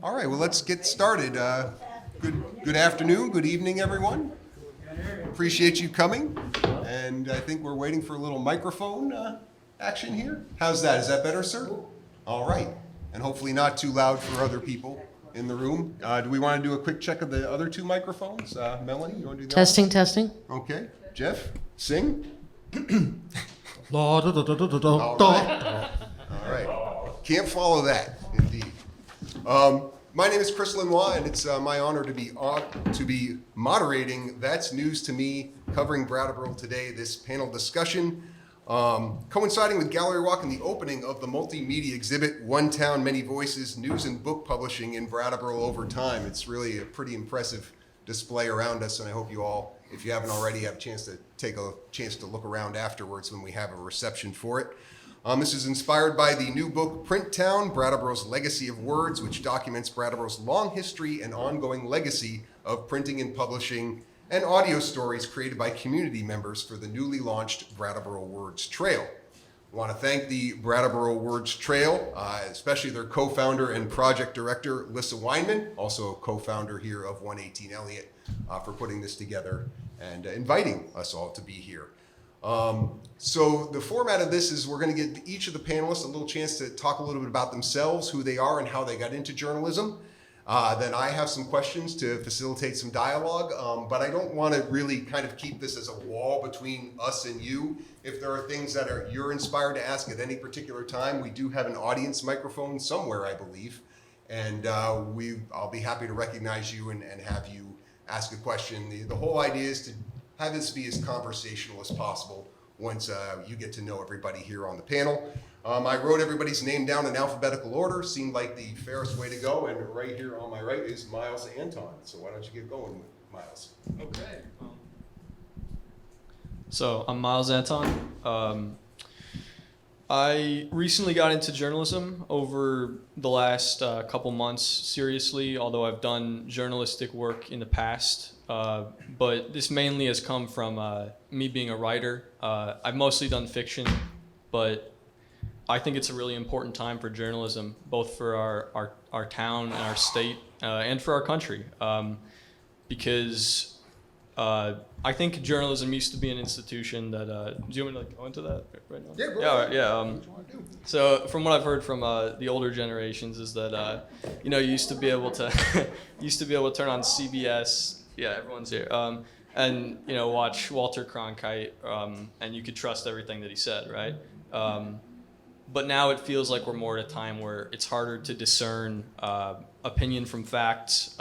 All right, well, let's get started. Good afternoon, good evening, everyone. Appreciate you coming. And I think we're waiting for a little microphone action here. How's that? Is that better, sir? All right. And hopefully not too loud for other people in the room. Do we want to do a quick check of the other two microphones? Melanie, you want to do that? Testing. Okay. Jeff, sing. All right. All right. Can't follow that, indeed. My name is Chris Lenois, and it's my honor to be moderating That's News to Me, covering Brattleboro Today, this panel discussion, coinciding with Gallery Walk and the opening of the multimedia exhibit, One Town, Many Voices, News and Book Publishing in Brattleboro Over Time. It's really a pretty impressive display around us, and I hope you all, if you haven't already, have a chance to take a chance to look around afterwards when we have a reception for it. This is inspired by the new book, Print Town, Brattleboro's Legacy of Words, which documents Brattleboro's long history and ongoing legacy of printing and publishing and audio stories created by community members for the newly launched Brattleboro Words Trail. I want to thank the Brattleboro Words Trail, especially their co-founder and project director, Lissa Weinman, also a co-founder here of 118 Elliott, for putting this together and inviting us all to be here. So the format of this is we're going to give each of the panelists a little chance to talk a little bit about themselves, who they are, and how they got into journalism. Then I have some questions to facilitate some dialogue, but I don't want to really kind of keep this as a wall between us and you. If there are things that you're inspired to ask at any particular time, we do have an audience microphone somewhere, I believe, and I'll be happy to recognize you and have you ask a question. The whole idea is to have this be as conversational as possible once you get to know everybody here on the panel. I wrote everybody's name down in alphabetical order, seemed like the fairest way to go, and right here on my right is Miles Anton. So why don't you get going, Miles? Okay. So I'm Miles Anton. I recently got into journalism over the last couple months, seriously, although I've done journalistic work in the past. But this mainly has come from me being a writer. I've mostly done fiction, but I think it's a really important time for journalism, both for our town and our state, and for our country. Because I think journalism used to be an institution that, do you want me to go into that right now? Yeah, go ahead. Yeah. So from what I've heard from the older generations is that, you used to be able to turn on CBS. Yeah, everyone's here. And watch Walter Cronkite, and you could trust everything that he said, right? But now it feels like we're more at a time where it's harder to discern opinion from fact.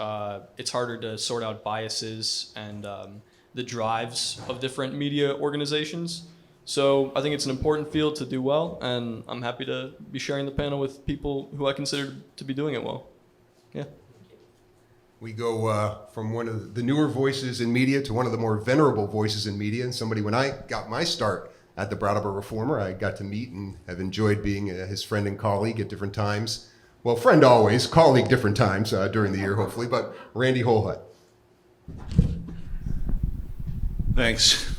It's harder to sort out biases and the drives of different media organizations. So I think it's an important field to do well, and I'm happy to be sharing the panel with people who I consider to be doing it well. Yeah. We go from one of the newer voices in media to one of the more venerable voices in media, and somebody, when I got my start at the Brattleboro Reformer, I got to meet and have enjoyed being his friend and colleague at different times. Well, friend always, colleague different times during the year, hopefully, but Randy Holhut. Thanks.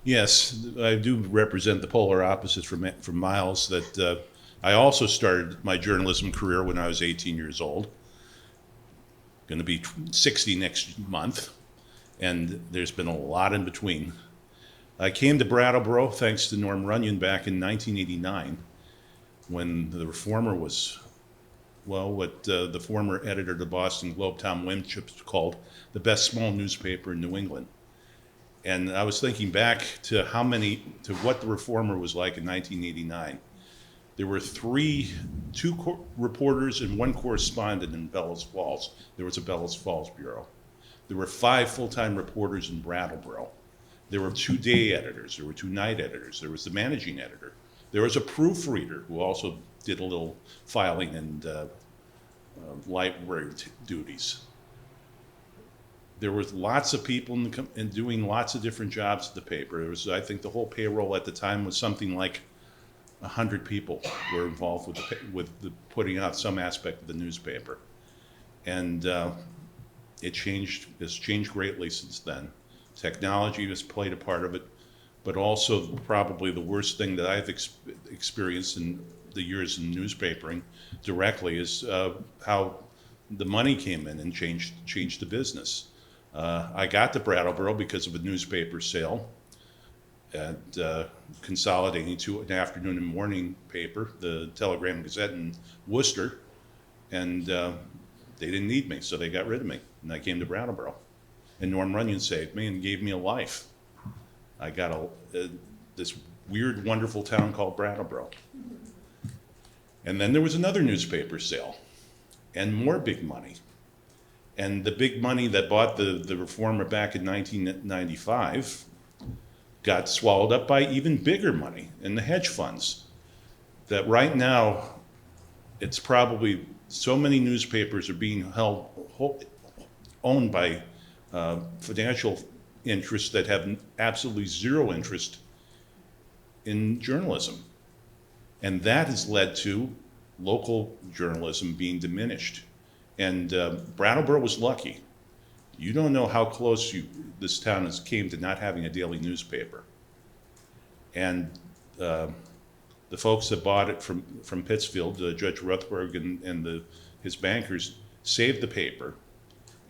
Yes, I do represent the polar opposites from Miles, that I also started my journalism career when I was 18 years old. Going to be 60 next month, and there's been a lot in between. I came to Brattleboro thanks to Norm Runyon back in 1989, when the Reformer was, what the former editor of the Boston Globe, Tom Winchip, called the best small newspaper in New England. And I was thinking back to what the Reformer was like in 1989. There were two reporters and one correspondent in Bellows Falls. There was a Bellows Falls bureau. There were 5 full-time reporters in Brattleboro. There were 2 day editors. There were 2 night editors. There was the managing editor. There was a proofreader who also did a little filing and library duties. There was lots of people and doing lots of different jobs at the paper. It was, I think, the whole payroll at the time was something like 100 people were involved with the putting out some aspect of the newspaper, and it's changed greatly since then. Technology has played a part of it, but also probably the worst thing that I've experienced in the years in newspapering directly is how the money came in and changed the business. I got to Brattleboro because of a newspaper sale, and consolidating to an afternoon and morning paper, the Telegram and Gazette in Worcester, and they didn't need me, so they got rid of me, and I came to Brattleboro. And Norm Runyon saved me and gave me a life. I got this weird, wonderful town called Brattleboro. And then there was another newspaper sale, and more big money. And the big money that bought the Reformer back in 1995 got swallowed up by even bigger money in the hedge funds. That right now, it's probably so many newspapers are being owned by financial interests that have absolutely zero interest in journalism. And that has led to local journalism being diminished. And Brattleboro was lucky. You don't know how close this town came to not having a daily newspaper. And the folks that bought it from Pittsfield, Judge Ruthberg and his bankers, saved the paper.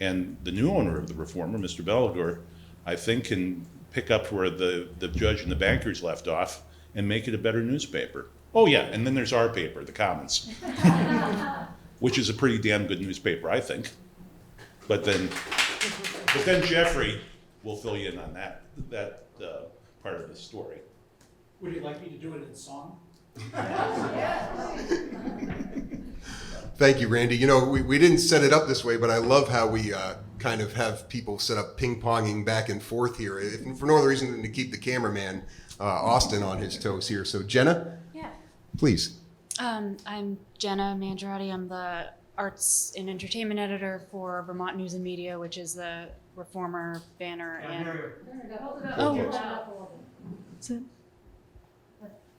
And the new owner of the Reformer, Mr. Bellador, I think can pick up where the judge and the bankers left off and make it a better newspaper. Oh yeah, and then there's our paper, the Commons, which is a pretty damn good newspaper, I think. But then Jeffrey will fill you in on that part of the story. Would you like me to do it in song? Thank you, Randy. You know, we didn't set it up this way, but I love how we kind of have people set up ping-ponging back and forth here, if for no other reason than to keep the cameraman, Austin, on his toes here. So, Gena? Yeah. Please. I'm Gena Mangiaratti. I'm the arts and entertainment editor for Vermont News and Media, which is the Reformer banner.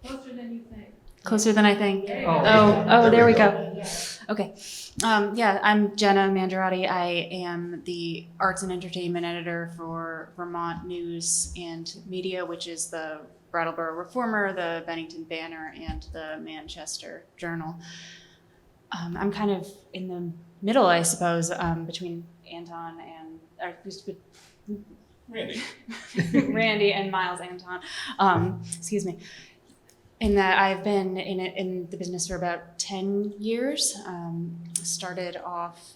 Closer than you think. Closer than I think. Oh, there we go. Okay. Yeah, I'm Gena Mangiaratti. I am the arts and entertainment editor for Vermont News and Media, which is the Brattleboro Reformer, the Bennington Banner, and the Manchester Journal. I'm kind of in the middle, I suppose, between Anton and Randy and Miles Anton. Excuse me. In that I've been in the business for about 10 years. Started off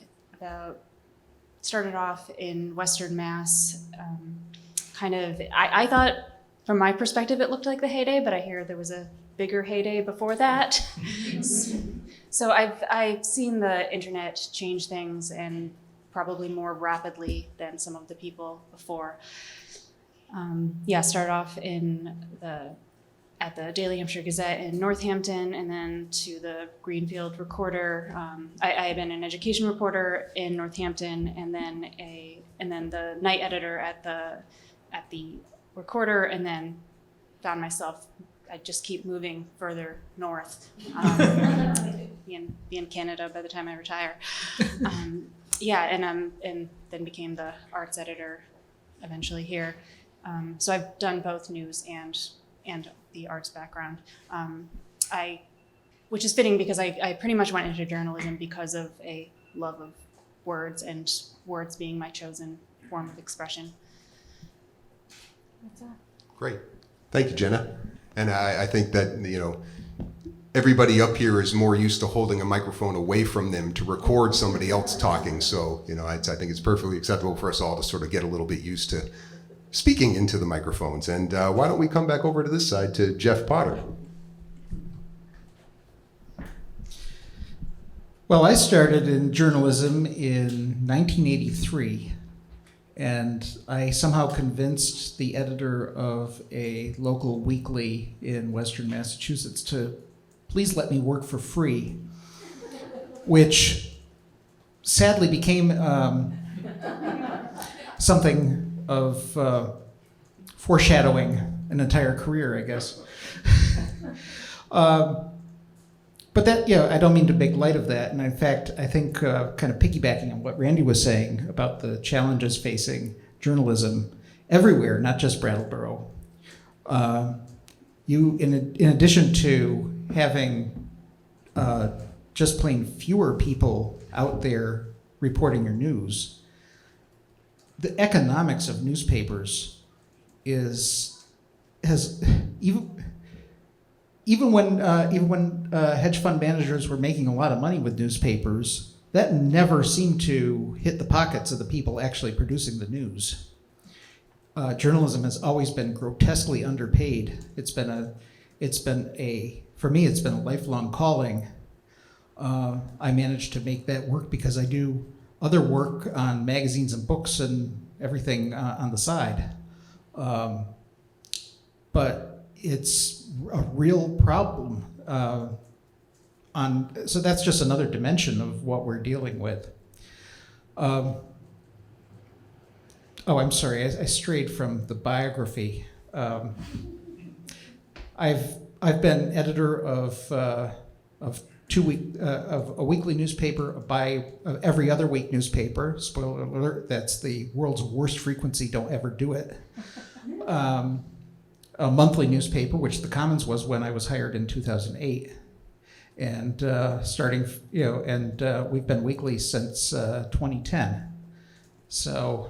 in Western Mass. I thought, from my perspective, it looked like the heyday, but I hear there was a bigger heyday before that. So I've seen the internet change things, and probably more rapidly than some of the people before. Started off at the Daily Hampshire Gazette in Northampton, and then to the Greenfield Recorder. I had been an education reporter in Northampton, and then the night editor at the Recorder, and then found myself, I just keep moving further north, be in Canada by the time I retire. And then became the arts editor eventually here. So I've done both news and the arts background, which is fitting because I pretty much went into journalism because of a love of words, and words being my chosen form of expression. That's all. Great. Thank you, Gena. And I think that, you know, everybody up here is more used to holding a microphone away from them to record somebody else talking. So, you know, I think it's perfectly acceptable for us all to sort of get a little bit used to speaking into the microphones. And why don't we come back over to this side to Jeff Potter? Well, I started in journalism in 1983, and I somehow convinced the editor of a local weekly in Western Massachusetts to please let me work for free, which sadly became something of foreshadowing an entire career, I guess. But that, I don't mean to make light of that. And in fact, I think kind of piggybacking on what Randy was saying about the challenges facing journalism everywhere, not just Brattleboro. In addition to having just plain fewer people out there reporting your news, the economics of newspapers has even when hedge fund managers were making a lot of money with newspapers, that never seemed to hit the pockets of the people actually producing the news. Journalism has always been grotesquely underpaid. For me, it's been a lifelong calling. I managed to make that work because I do other work on magazines and books and everything on the side. But it's a real problem. So that's just another dimension of what we're dealing with. I'm sorry, I strayed from the biography. I've been editor of a weekly newspaper, of every other week newspaper. Spoiler alert, that's the world's worst frequency, don't ever do it. A monthly newspaper, which the Commons was when I was hired in 2008. And we've been weekly since 2010. So,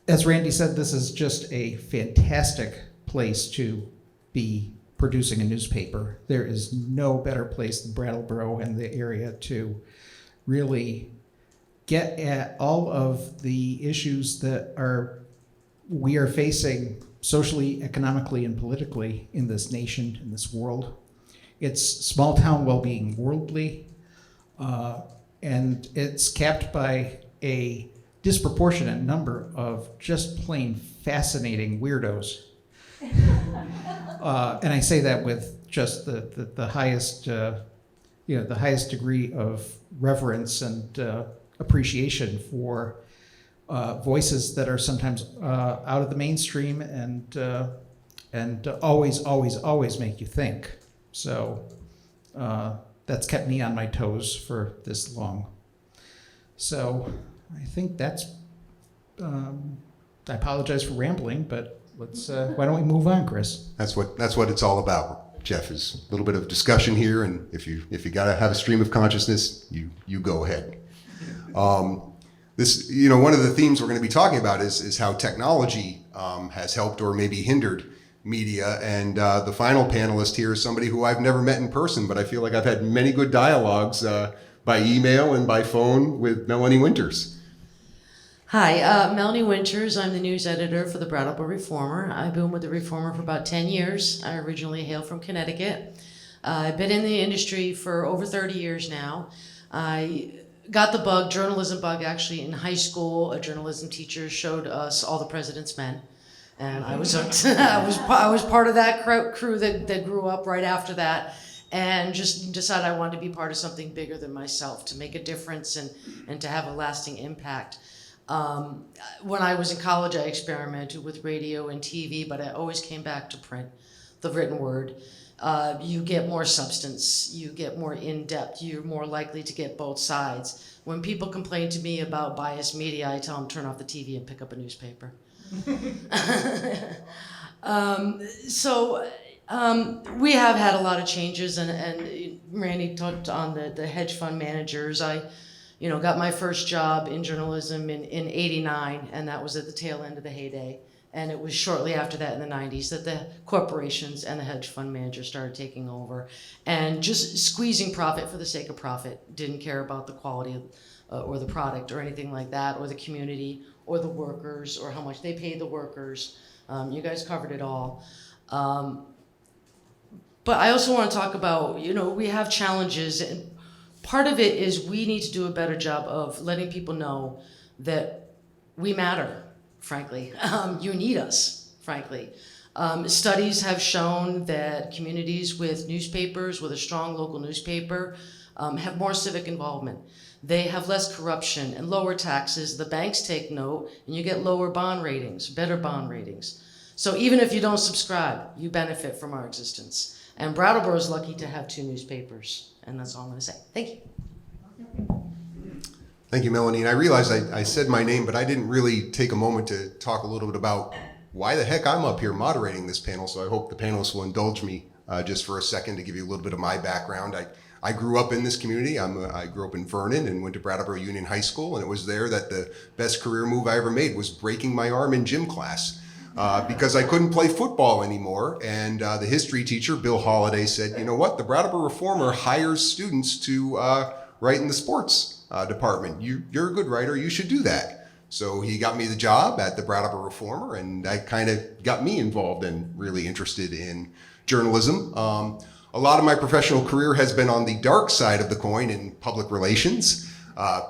as Randy said, this is just a fantastic place to be producing a newspaper. There is no better place than Brattleboro and the area to really get at all of the issues that we are facing socially, economically, and politically in this nation, in this world. It's small town well-being worldly, and it's capped by a disproportionate number of just plain fascinating weirdos. And I say that with just the highest, the highest degree of reverence and appreciation for voices that are sometimes out of the mainstream and always make you think. So that's kept me on my toes for this long. So I think that's. I apologize for rambling, but let's. Why don't we move on, Chris? That's what it's all about, Jeff. Is a little bit of discussion here, and if you gotta have a stream of consciousness, you go ahead. This, one of the themes we're going to be talking about is how technology has helped or maybe hindered media. And the final panelist here is somebody who I've never met in person, but I feel like I've had many good dialogues by email and by phone with Melanie Winters. Hi, Melanie Winters. I'm the news editor for the Brattleboro Reformer. I've been with the Reformer for about 10 years. I originally hail from Connecticut. I've been in the industry for over 30 years now. I got the journalism bug, actually in high school. A journalism teacher showed us All the President's Men, and I was I was part of that crew that grew up right after that, and just decided I wanted to be part of something bigger than myself, to make a difference and to have a lasting impact. When I was in college, I experimented with radio and TV, but I always came back to print, the written word. You get more substance, you get more in-depth, you're more likely to get both sides. When people complain to me about biased media, I tell them turn off the TV and pick up a newspaper. We have had a lot of changes, and Randy talked on the hedge fund managers. I got my first job in journalism in '89, and that was at the tail end of the heyday. And it was shortly after that in the 90s that the corporations and the hedge fund managers started taking over and just squeezing profit for the sake of profit. Didn't care about the quality or the product or anything like that, or the community or the workers or how much they paid the workers. You guys covered it all. But I also want to talk about, we have challenges, and part of it is we need to do a better job of letting people know that we matter. Frankly, you need us, frankly. Studies have shown that communities with newspapers, with a strong local newspaper, have more civic involvement. They have less corruption and lower taxes. The banks take note, and you get lower bond ratings, better bond ratings. So even if you don't subscribe, you benefit from our existence. And Brattleboro is lucky to have 2 newspapers, and that's all I'm going to say. Thank you. Thank you, Melanie. And I realized I said my name, but I didn't really take a moment to talk a little bit about why the heck I'm up here moderating this panel. So I hope the panelists will indulge me just for a second to give you a little bit of my background. I grew up in this community. I grew up in Vernon and went to Brattleboro Union High School, and it was there that the best career move I ever made was breaking my arm in gym class because I couldn't play football anymore. And the history teacher, Bill Holliday, said, you know what, the Brattleboro Reformer hires students to write in the sports department. You're a good writer, you should do that. So he got me the job at the Brattleboro Reformer, and that kind of got me involved and really interested in journalism. A lot of my professional career has been on the dark side of the coin in public relations,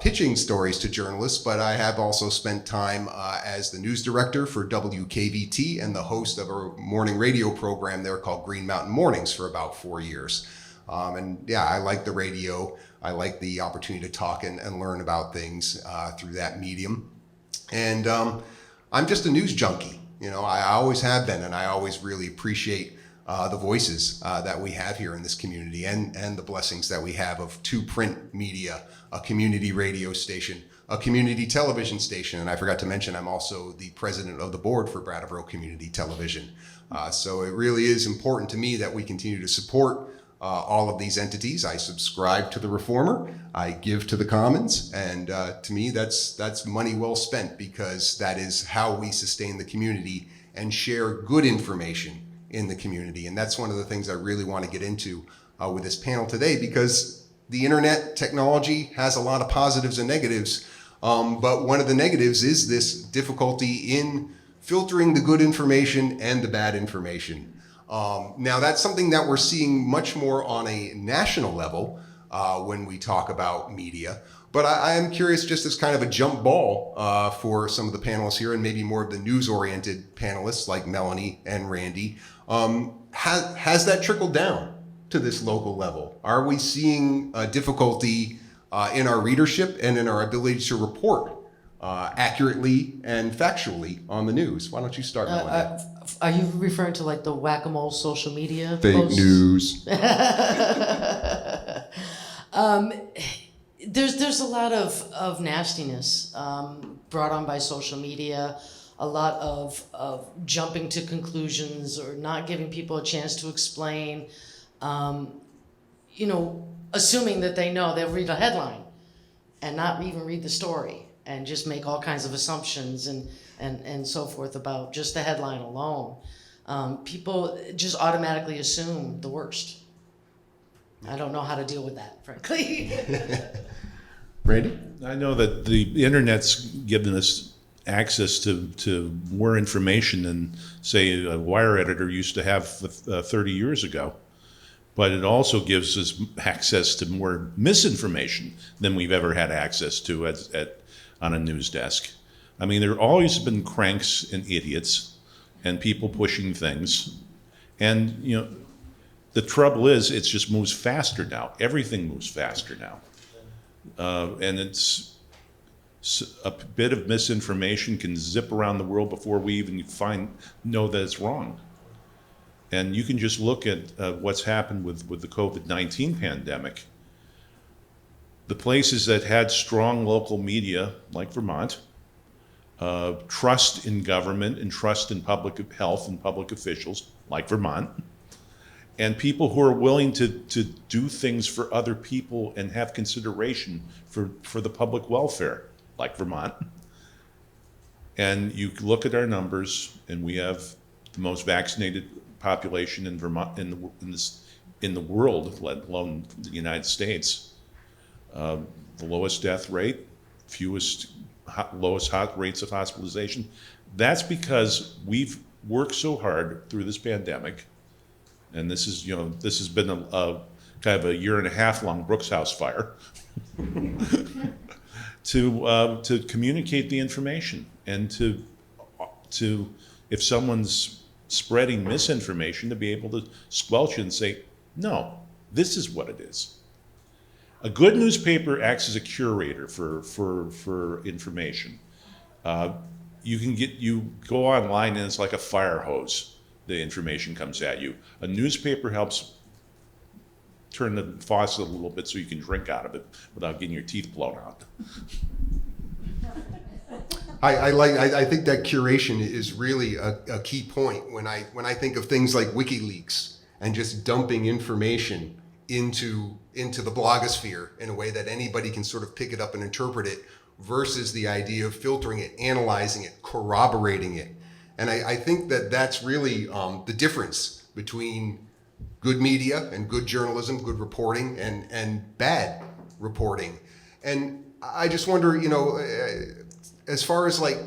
pitching stories to journalists, but I have also spent time as the news director for WKVT and the host of a morning radio program there called Green Mountain Mornings for about 4 years. And yeah, I like the radio. I like the opportunity to talk and learn about things through that medium. And I'm just a news junkie. You know, I always have been, and I always really appreciate the voices that we have here in this community and the blessings that we have of 2 print media, a community radio station, a community television station. And I forgot to mention, I'm also the president of the board for Brattleboro Community Television. So it really is important to me that we continue to support all of these entities. I subscribe to the Reformer, I give to the Commons, and to me that's money well spent, because that is how we sustain the community and share good information in the community. And that's one of the things I really want to get into with this panel today, because the internet technology has a lot of positives and negatives, but one of the negatives is this difficulty in filtering the good information and the bad information. Now that's something that we're seeing much more on a national level when we talk about media. But I am curious, just as kind of a jump ball for some of the panelists here, and maybe more of the news-oriented panelists like Melanie and Randy, has that trickled down to this local level? Are we seeing difficulty in our readership and in our ability to report accurately and factually on the news? Why don't you start, Melanie? Are you referring to like the whack-a-mole social media Fake posts? news. There's a lot of nastiness brought on by social media, a lot of jumping to conclusions or not giving people a chance to explain, assuming that they know. They'll read a headline and not even read the story and just make all kinds of assumptions and so forth about just the headline alone. People just automatically assume the worst. I don't know how to deal with that, frankly. Randy? I know that the internet's given us access to more information than, say, a wire editor used to have 30 years ago. But it also gives us access to more misinformation than we've ever had access to on a news desk. I mean, there have always been cranks and idiots and people pushing things. And, the trouble is, it just moves faster now. Everything moves faster now. And it's a bit of misinformation can zip around the world before we even know that it's wrong. And you can just look at what's happened with the COVID-19 pandemic. The places that had strong local media, like Vermont, trust in government and trust in public health and public officials, like Vermont, and people who are willing to do things for other people and have consideration for the public welfare, like Vermont. And you look at our numbers, and we have the most vaccinated population in Vermont in the world, let alone the United States. The lowest death rate, lowest rates of hospitalization. That's because we've worked so hard through this pandemic. And this has been a kind of a 1.5 year long Brooks House fire to communicate the information and to if someone's spreading misinformation, to be able to squelch it and say, no, this is what it is. A good newspaper acts as a curator for information. You go online and it's like a fire hose. The information comes at you. A newspaper helps turn the faucet a little bit so you can drink out of it without getting your teeth blown out. I think that curation is really a key point when I think of things like WikiLeaks and just dumping information into the blogosphere in a way that anybody can sort of pick it up and interpret it, versus the idea of filtering it, analyzing it, corroborating it. And I think that that's really the difference between good media and good journalism, good reporting, and bad reporting. And I just wonder, as far as like,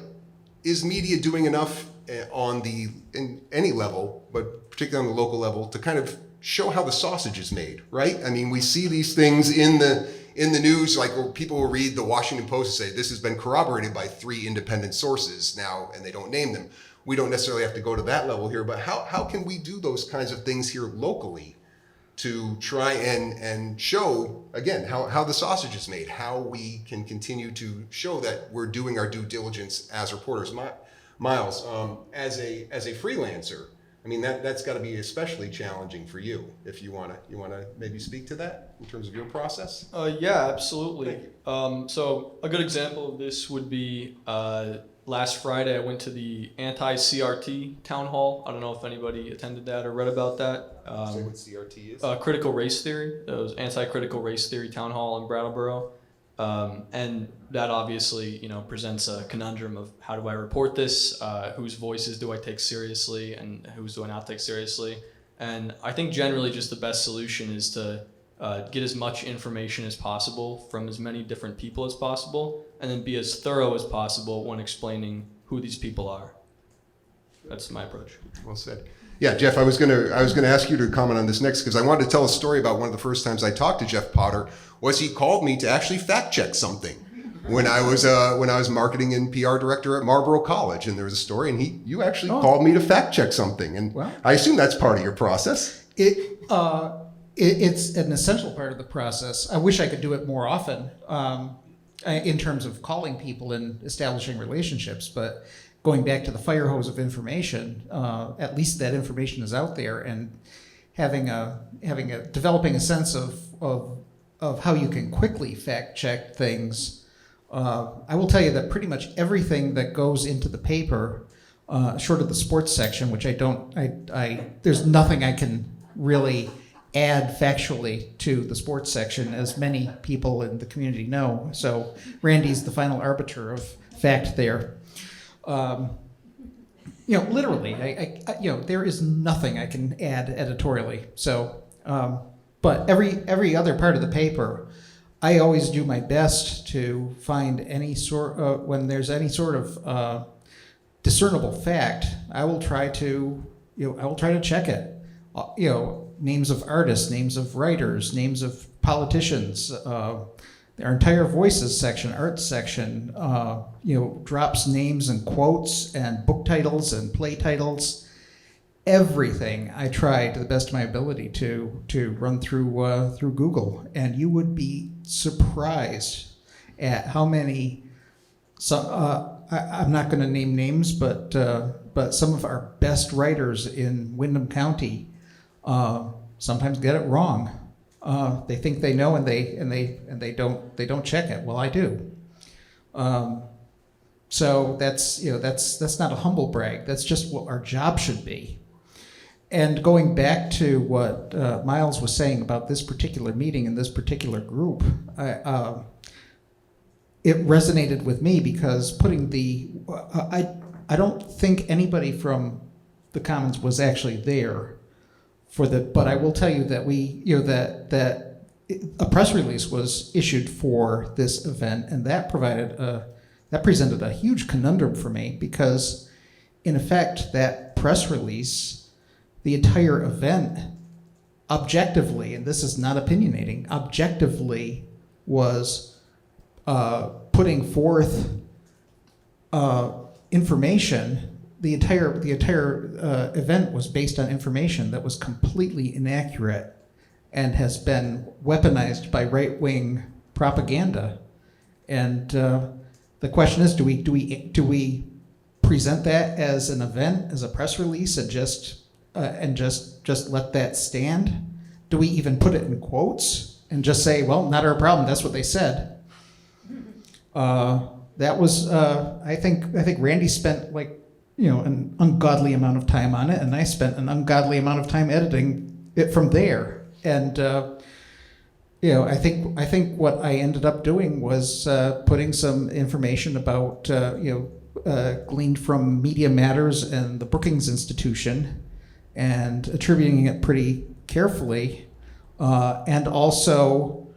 is media doing enough in any level, but particularly on the local level, to kind of show how the sausage is made, right? I mean, we see these things in the news, like people will read the Washington Post and say, this has been corroborated by 3 independent sources now, and they don't name them. We don't necessarily have to go to that level here, but how can we do those kinds of things here locally to try and show, again, how the sausage is made, how we can continue to show that we're doing our due diligence as reporters. Miles, as a freelancer, I mean, that's got to be especially challenging for you. If you wanna maybe speak to that in terms of your process. Yeah, absolutely. So a good example of this would be last Friday I went to the anti-CRT town hall. I don't know if anybody attended that or read about that. Say what CRT is. Critical race theory. It was anti-critical race theory town hall in Brattleboro. And that obviously, presents a conundrum of how do I report this? Whose voices do I take seriously and whose do I not take seriously? And I think generally just the best solution is to get as much information as possible from as many different people as possible, and then be as thorough as possible when explaining who these people are. That's my approach. Well said. Yeah, Jeff, I was gonna ask you to comment on this next, because I wanted to tell a story about one of the first times I talked to Jeff Potter. Was he called me to actually fact check something when I was marketing and PR director at Marlboro College, and there was a story, and you actually called me to fact check something, and Well, I assume that's part of your process. It's an essential part of the process. I wish I could do it more often in terms of calling people and establishing relationships, but going back to the fire hose of information, at least that information is out there, and developing a sense of how you can quickly fact check things. I will tell you that pretty much everything that goes into the paper, short of the sports section, which there's nothing I can really add factually to the sports section, as many people in the community know. So Randy's the final arbiter of fact there. Literally, there is nothing I can add editorially. So, but every other part of the paper, I always do my best to find any sort when there's any sort of discernible fact. I will try to check it. Names of artists, names of writers, names of politicians. Our entire voices section, arts section, drops names and quotes and book titles and play titles. Everything I try to the best of my ability to run through Google, and you would be surprised at how many. I'm not going to name names, but some of our best writers in Windham County sometimes get it wrong. They think they know, and they don't check it. Well, I do. So that's not a humble brag. That's just what our job should be. And going back to what Miles was saying about this particular meeting and this particular group, it resonated with me because I don't think anybody from the Commons was actually there but I will tell you that that a press release was issued for this event, and that presented a huge conundrum for me, because in effect that press release, the entire event, objectively, and this is not opinionating, objectively was putting forth information. The entire event was based on information that was completely inaccurate and has been weaponized by right-wing propaganda. And the question is, do we present that as an event, as a press release, and just let that stand? Do we even put it in quotes and just say, well, not our problem, that's what they said? That was I think Randy spent an ungodly amount of time on it, and I spent an ungodly amount of time editing it from there. And I think what I ended up doing was putting some information about gleaned from Media Matters and the Brookings Institution, and attributing it pretty carefully, and also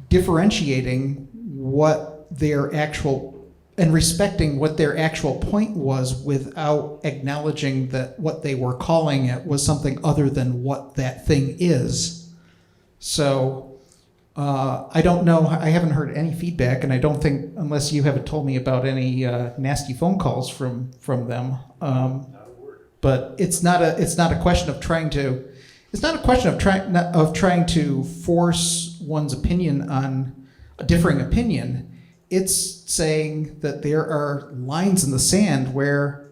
differentiating what their actual and respecting what their actual point was without acknowledging that what they were calling it was something other than what that thing is. So I don't know. I haven't heard any feedback, and I don't think, unless you haven't told me about any nasty phone calls from them. But it's not a question of trying to. It's not a question of trying to force one's opinion on a differing opinion. It's saying that there are lines in the sand where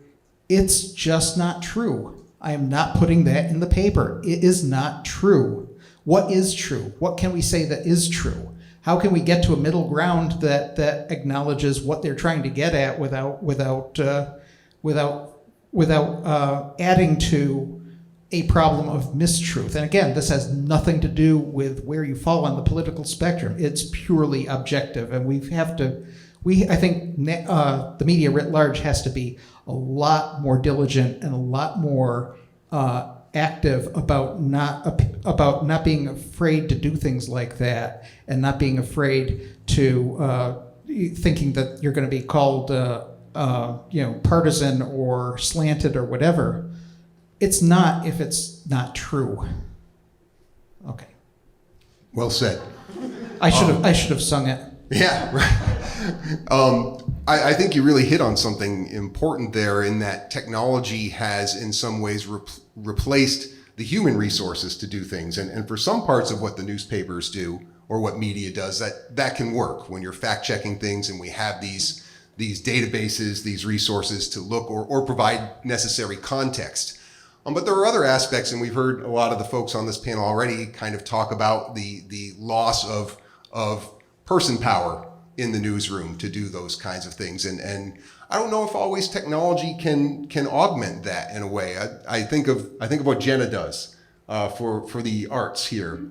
it's just not true. I am not putting that in the paper. It is not true. What is true? What can we say that is true? How can we get to a middle ground that acknowledges what they're trying to get at without adding to a problem of mistruth? And again, this has nothing to do with where you fall on the political spectrum. It's purely objective, and I think the media writ large has to be a lot more diligent and a lot more active about not being afraid to do things like that, and not being afraid to thinking that you're going to be called partisan or slanted or whatever. It's not if it's not true. Okay. Well said. I should have sung it. Yeah, right. I think you really hit on something important there, in that technology has in some ways replaced the human resources to do things. And for some parts of what the newspapers do or what media does, that can work when you're fact checking things, and we have these databases, these resources to look or provide necessary context. But there are other aspects, and we've heard a lot of the folks on this panel already kind of talk about the loss of person power in the newsroom to do those kinds of things. And I don't know if always technology can augment that in a way. I think of what Gena does for the arts here.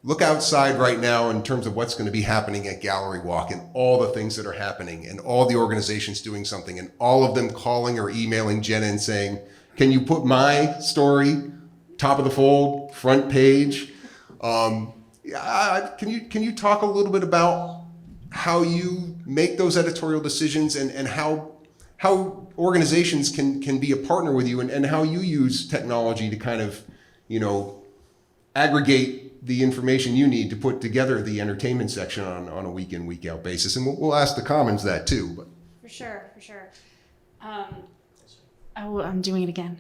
Look outside right now in terms of what's going to be happening at Gallery Walk, and all the things that are happening, and all the organizations doing something, and all of them calling or emailing Gena and saying, can you put my story top of the fold, front page? Can you talk a little bit about how you make those editorial decisions, and how organizations can be a partner with you, and how you use technology to kind of, aggregate the information you need to put together the entertainment section on a week in, week out basis? And we'll ask the Commons that too. But. For sure. I'm doing it again.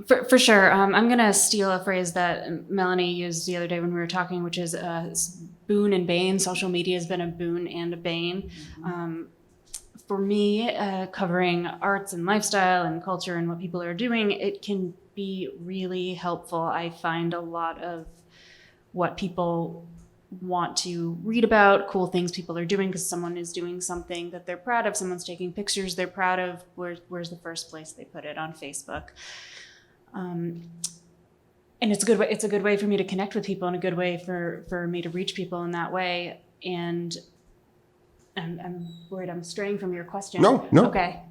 For sure. I'm going to steal a phrase that Melanie used the other day when we were talking, which is boon and bane. Social media has been a boon and a bane. For me, covering arts and lifestyle and culture and what people are doing, it can be really helpful. I find a lot of what people want to read about, cool things people are doing because someone is doing something that they're proud of, someone's taking pictures they're proud of. Where's the first place they put it? On Facebook. And it's a good way for me to connect with people, and a good way for me to reach people in that way. And I'm worried I'm straying from your question. No. Okay.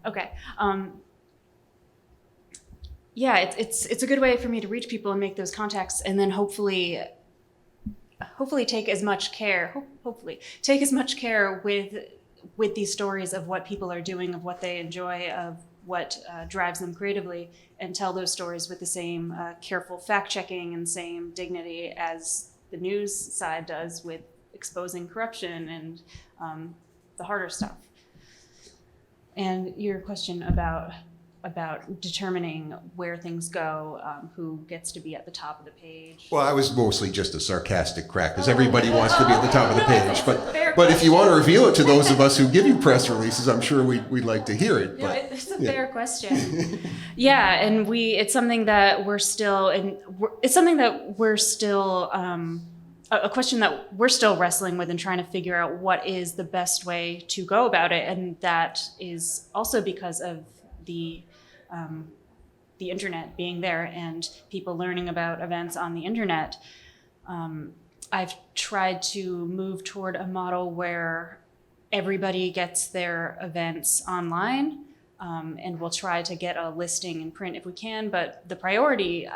Yeah, it's a good way for me to reach people and make those contacts, and then hopefully take as much care. Take as much care with these stories of what people are doing, of what they enjoy, of what drives them creatively, and tell those stories with the same careful fact checking and same dignity as the news side does with exposing corruption and the harder stuff. And your question about determining where things go, who gets to be at the top of the page. Well, I was mostly just a sarcastic crack, because everybody wants to be at the top of the page. But if you want to reveal it to those of us who give you press releases, I'm sure we'd like to hear it. No, But, it's a fair question. Yeah, and it's something that we're still a question that we're still wrestling with and trying to figure out what is the best way to go about it. And that is also because of the the internet being there and people learning about events on the internet. I've tried to move toward a model where everybody gets their events online, and we'll try to get a listing in print if we can. But the priority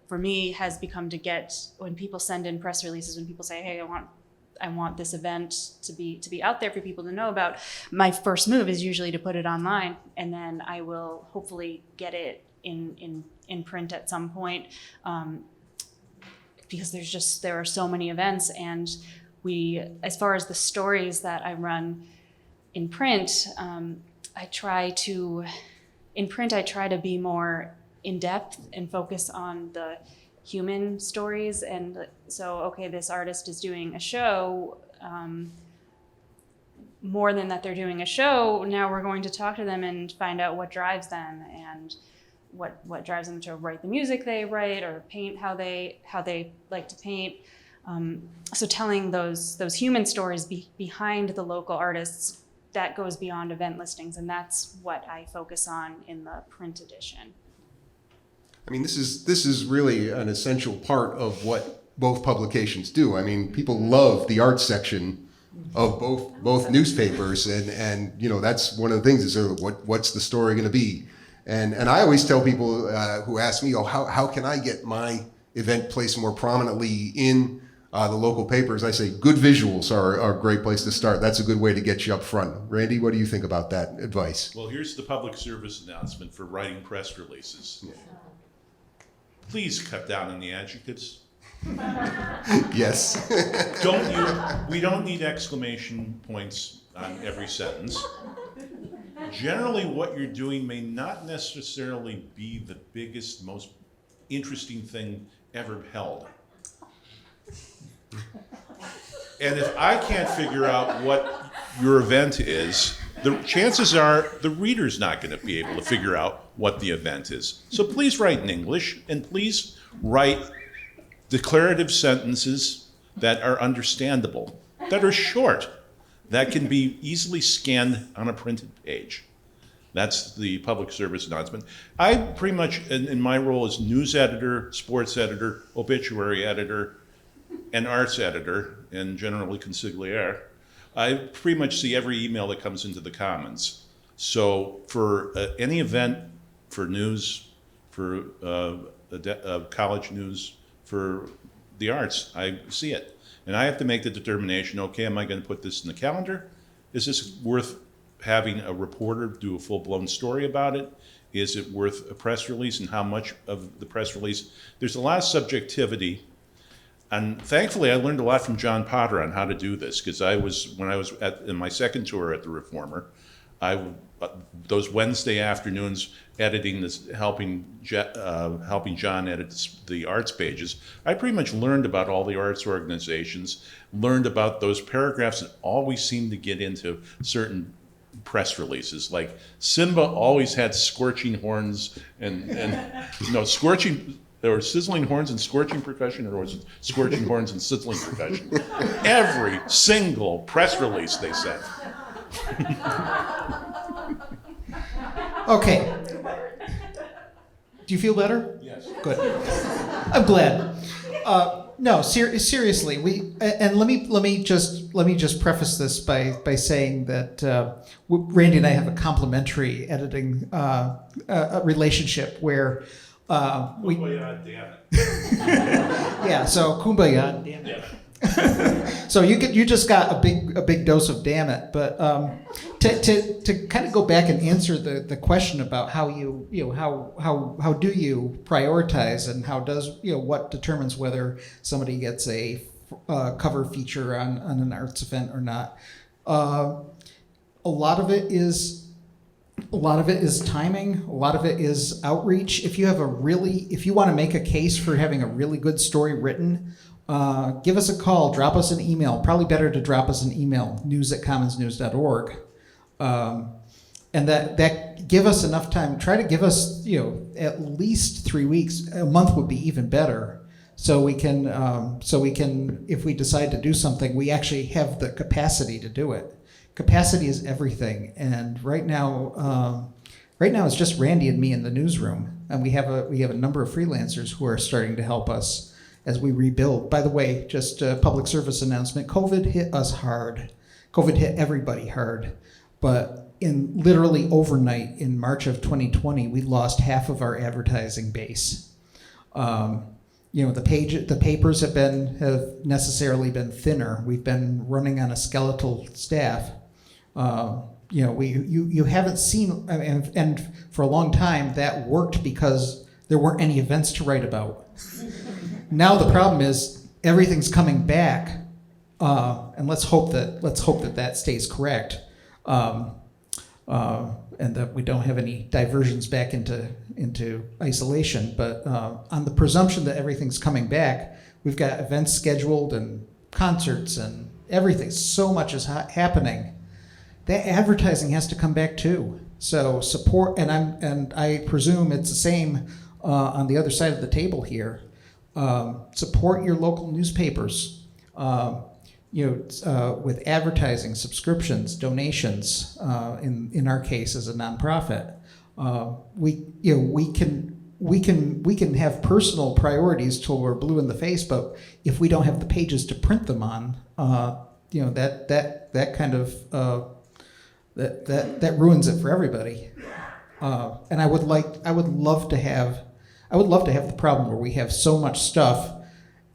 for me has become to get, when people send in press releases, when people say, hey, I want this event to be out there for people to know about, my first move is usually to put it online, and then I will hopefully get it in print at some point, because there are so many events, and as far as the stories that I run in print, I try to be more in depth and focus on the human stories. And so, okay, this artist is doing a show, more than that they're doing a show, now we're going to talk to them and find out what drives them and what drives them to write the music they write or paint how they like to paint. So telling those human stories behind the local artists, that goes beyond event listings, and that's what I focus on in the print edition. I mean, this is really an essential part of what both publications do. I mean, people love the art section of both newspapers, and you know, that's one of the things is what's the story going to be, and I always tell people who ask me, oh, how can I get my event placed more prominently in the local papers? I say good visuals are a great place to start. That's a good way to get you up front. Randy, what do you think about that advice? Well, here's the public service announcement for writing press releases. Yeah. Please cut down on the adjectives. Yes. We don't need exclamation points on every sentence. Generally, what you're doing may not necessarily be the biggest, most interesting thing ever held. And if I can't figure out what your event is, the chances are the reader's not going to be able to figure out what the event is. So please write in English, and please write declarative sentences that are understandable, that are short, that can be easily scanned on a printed page. That's the public service announcement. I pretty much, in my role as news editor, sports editor, obituary editor, and arts editor, and generally consigliere, I pretty much see every email that comes into the Commons. So for any event, for news, for college news, for the arts, I see it. And I have to make the determination, okay, am I going to put this in the calendar? Is this worth having a reporter do a full-blown story about it? Is it worth a press release, and how much of the press release? There's a lot of subjectivity. And thankfully, I learned a lot from John Potter on how to do this, because when I was in my second tour at the Reformer, those Wednesday afternoons editing this, helping John edit the arts pages, I pretty much learned about all the arts organizations, learned about those paragraphs that always seem to get into certain press releases. Like Simba always had scorching horns scorching. There were sizzling horns and scorching percussion, or was it scorching horns and sizzling percussion? Every single press release they sent. Okay. Do you feel better? Yes. Good. I'm glad. No, seriously. Let me just preface this by saying that Randy and I have a complementary editing relationship where. Kumbaya, damn it. Yeah, so kumbaya, damn it. So you just got a big dose of damn it. But to kind of go back and answer the question about how how do you prioritize, and how does what determines whether somebody gets a cover feature on an arts event or not. A lot of it is timing. A lot of it is outreach. If you want to make a case for having a really good story written, give us a call, drop us an email. Probably better to drop us an email, news@commonsnews.org. And that give us enough time. Try to give us, at least 3 weeks. A month would be even better. So we can, if we decide to do something, we actually have the capacity to do it. Capacity is everything, and right now it's just Randy and me in the newsroom. and we have a number of freelancers who are starting to help us as we rebuild. By the way, just a public service announcement: COVID hit us hard. COVID hit everybody hard, but in literally overnight in March of 2020, we lost half of our advertising base. The papers have necessarily been thinner. We've been running on a skeletal staff. You haven't seen, and for a long time that worked because there weren't any events to write about. Now the problem is everything's coming back, and let's hope that stays correct, and that we don't have any diversions back into isolation. But on the presumption that everything's coming back, we've got events scheduled and concerts and everything. So much is happening. That advertising has to come back too. So support, and I presume it's the same on the other side of the table here. Support your local newspapers. With advertising, subscriptions, donations. In our case, as a nonprofit, we can have personal priorities till we're blue in the face, but if we don't have the pages to print them on, that kind of that ruins it for everybody. And I would love to have the problem where we have so much stuff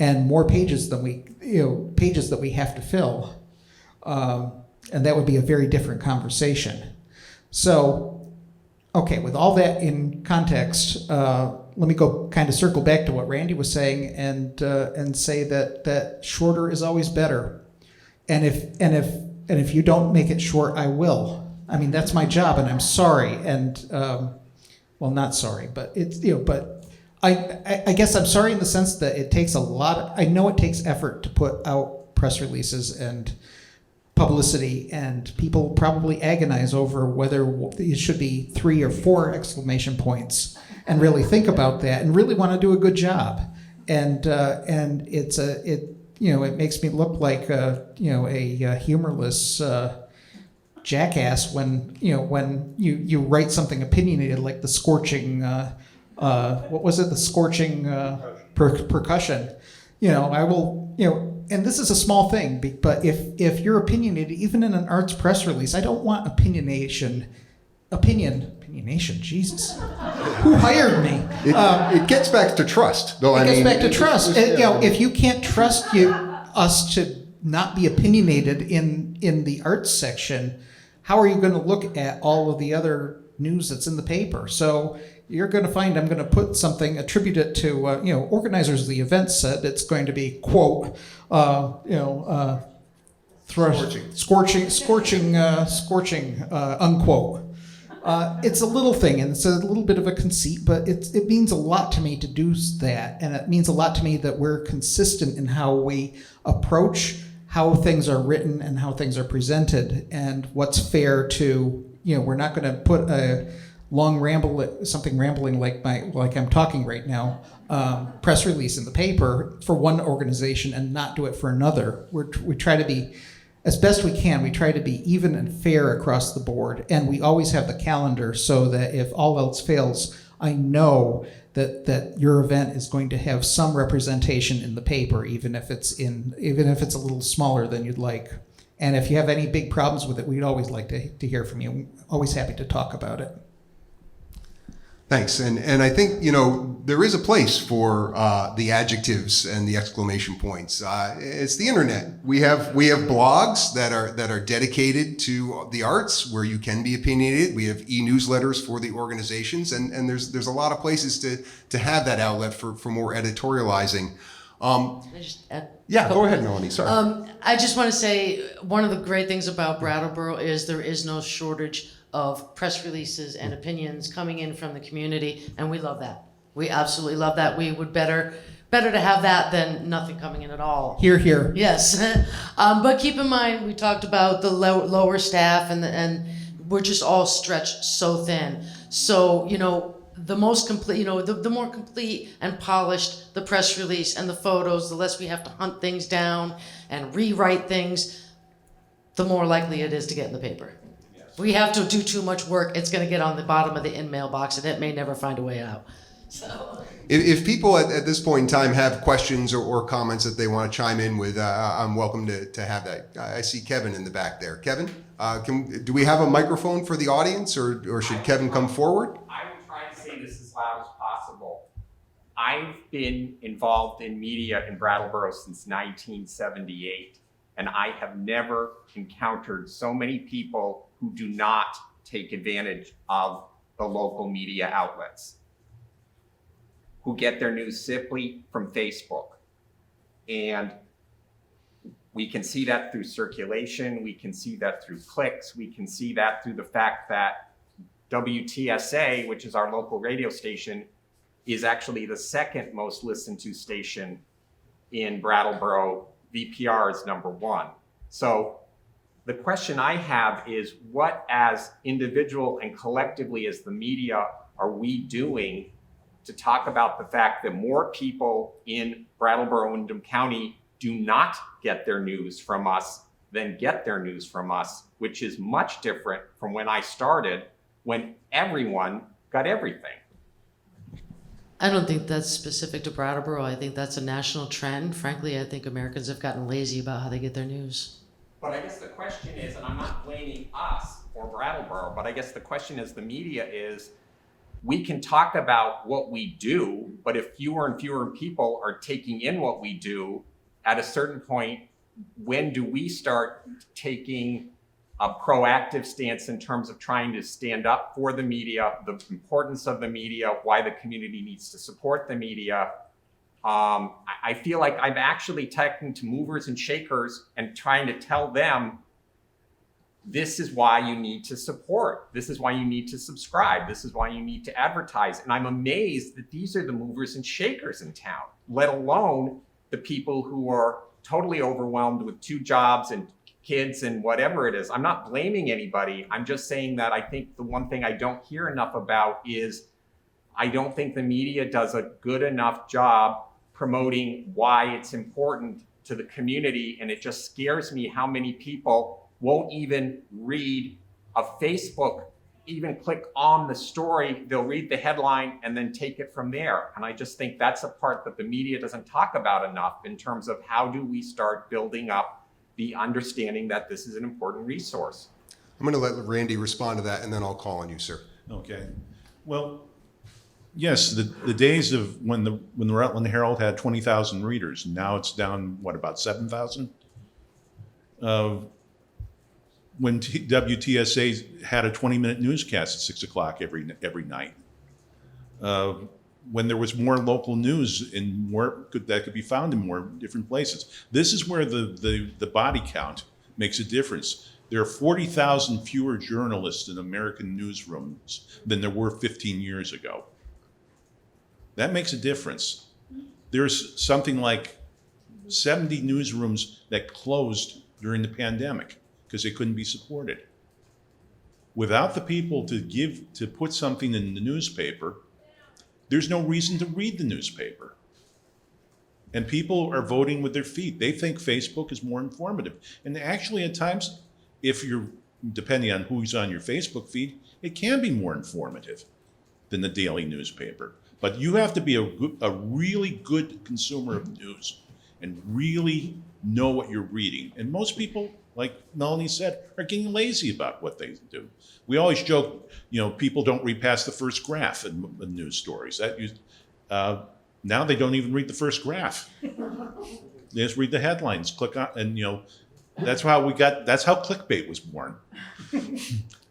and more pages than pages that we have to fill, and that would be a very different conversation. So, okay, with all that in context, let me go kind of circle back to what Randy was saying and say that shorter is always better. And if you don't make it short, I will. I mean, that's my job, and I'm sorry. And well, not sorry, but it's but. I guess I'm sorry in the sense that it takes a lot. I know it takes effort to put out press releases and publicity, and people probably agonize over whether it should be 3 or 4 exclamation points, and really think about that and really want to do a good job. And it makes me look like a humorless jackass when you write something opinionated like the scorching. What was it? The scorching percussion. I will. And this is a small thing, but if you're opinionated, even in an arts press release, I don't want opinionation. Jesus, who hired me? It gets back to trust, though. It gets back to trust. If you can't trust us to not be opinionated in the arts section, how are you going to look at all of the other news that's in the paper? So you're going to find I'm going to put something, attribute it to, organizers of the event said it's going to be, quote, scorching, unquote. It's a little thing, and it's a little bit of a conceit, but it means a lot to me to do that, and it means a lot to me that we're consistent in how we approach how things are written and how things are presented, and what's fair to, we're not going to put a long something rambling like I'm talking right now, press release in the paper for one organization and not do it for another. We try to be, as best we can, we try to be even and fair across the board, and we always have the calendar so that if all else fails, I know that your event is going to have some representation in the paper, even if it's a little smaller than you'd like. And if you have any big problems with it, we'd always like to hear from you. Always happy to talk about it. Thanks. And I think, there is a place for the adjectives and the exclamation points. It's the internet. We have blogs that are dedicated to the arts where you can be opinionated. We have e-newsletters for the organizations, and there's a lot of places to have that outlet for more editorializing. Go ahead, Melanie. Sorry. I just want to say one of the great things about Brattleboro is there is no shortage of press releases and opinions coming in from the community, and we love that. We absolutely love that. We would better to have that than nothing coming in at all. Hear, hear. Yes. But keep in mind, we talked about the lower staff, and we're just all stretched so thin. So, the most complete, the more complete and polished the press release and the photos, the less we have to hunt things down and rewrite things, the more likely it is to get in the paper. We have to do too much work, it's going to get on the bottom of the in-mail box, and it may never find a way out. So. If people at this point in time have questions or comments that they want to chime in with, I'm welcome to have that. I see Kevin in the back there. Kevin, do we have a microphone for the audience, or should Kevin come forward? I will try to say this as loud as possible. I've been involved in media in Brattleboro since 1978, and I have never encountered so many people who do not take advantage of the local media outlets, who get their news simply from Facebook. And we can see that through circulation, we can see that through clicks, we can see that through the fact that WTSA, which is our local radio station, is actually the second most listened to station in Brattleboro. VPR is #1. So the question I have is, what as individual and collectively as the media are we doing to talk about the fact that more people in Brattleboro and Windham County do not get their news from us than get their news from us, which is much different from when I started, when everyone got everything. I don't think that's specific to Brattleboro. I think that's a national trend. Frankly, I think Americans have gotten lazy about how they get their news. But I guess the question is, and I'm not blaming us or Brattleboro, but I guess the question is the media is, we can talk about what we do, but if fewer and fewer people are taking in what we do, at a certain point, when do we start taking a proactive stance in terms of trying to stand up for the media, the importance of the media, why the community needs to support the media? I feel like I'm actually talking to movers and shakers and trying to tell them, this is why you need to support. This is why you need to subscribe. This is why you need to advertise. And I'm amazed that these are the movers and shakers in town, let alone the people who are totally overwhelmed with 2 jobs and kids and whatever it is. I'm not blaming anybody. I'm just saying that I think the one thing I don't hear enough about is I don't think the media does a good enough job promoting why it's important to the community. And it just scares me how many people won't even read a Facebook, even click on the story. They'll read the headline and then take it from there. And I just think that's a part that the media doesn't talk about enough in terms of how do we start building up the understanding that this is an important resource. I'm going to let Randy respond to that, and then I'll call on you, sir. Okay. Well, yes, the days of when the Rutland Herald had 20,000 readers, now it's down, what, about 7,000? When WTSA had a 20-minute newscast at 6 o'clock every night. When there was more local news and that could be found in more different places. This is where the body count makes a difference. There are 40,000 fewer journalists in American newsrooms than there were 15 years ago. That makes a difference. There's something like 70 newsrooms that closed during the pandemic because they couldn't be supported. Without the people to put something in the newspaper, there's no reason to read the newspaper. And people are voting with their feet. They think Facebook is more informative. And actually, at times, if you're, depending on who's on your Facebook feed, it can be more informative than the daily newspaper. But you have to be a really good consumer of news and really know what you're reading. And most people, like Melanie said, are getting lazy about what they do. We always joke, people don't read past the first graph in news stories. Now they don't even read the first graph. They just read the headlines, click on, and that's how clickbait was born.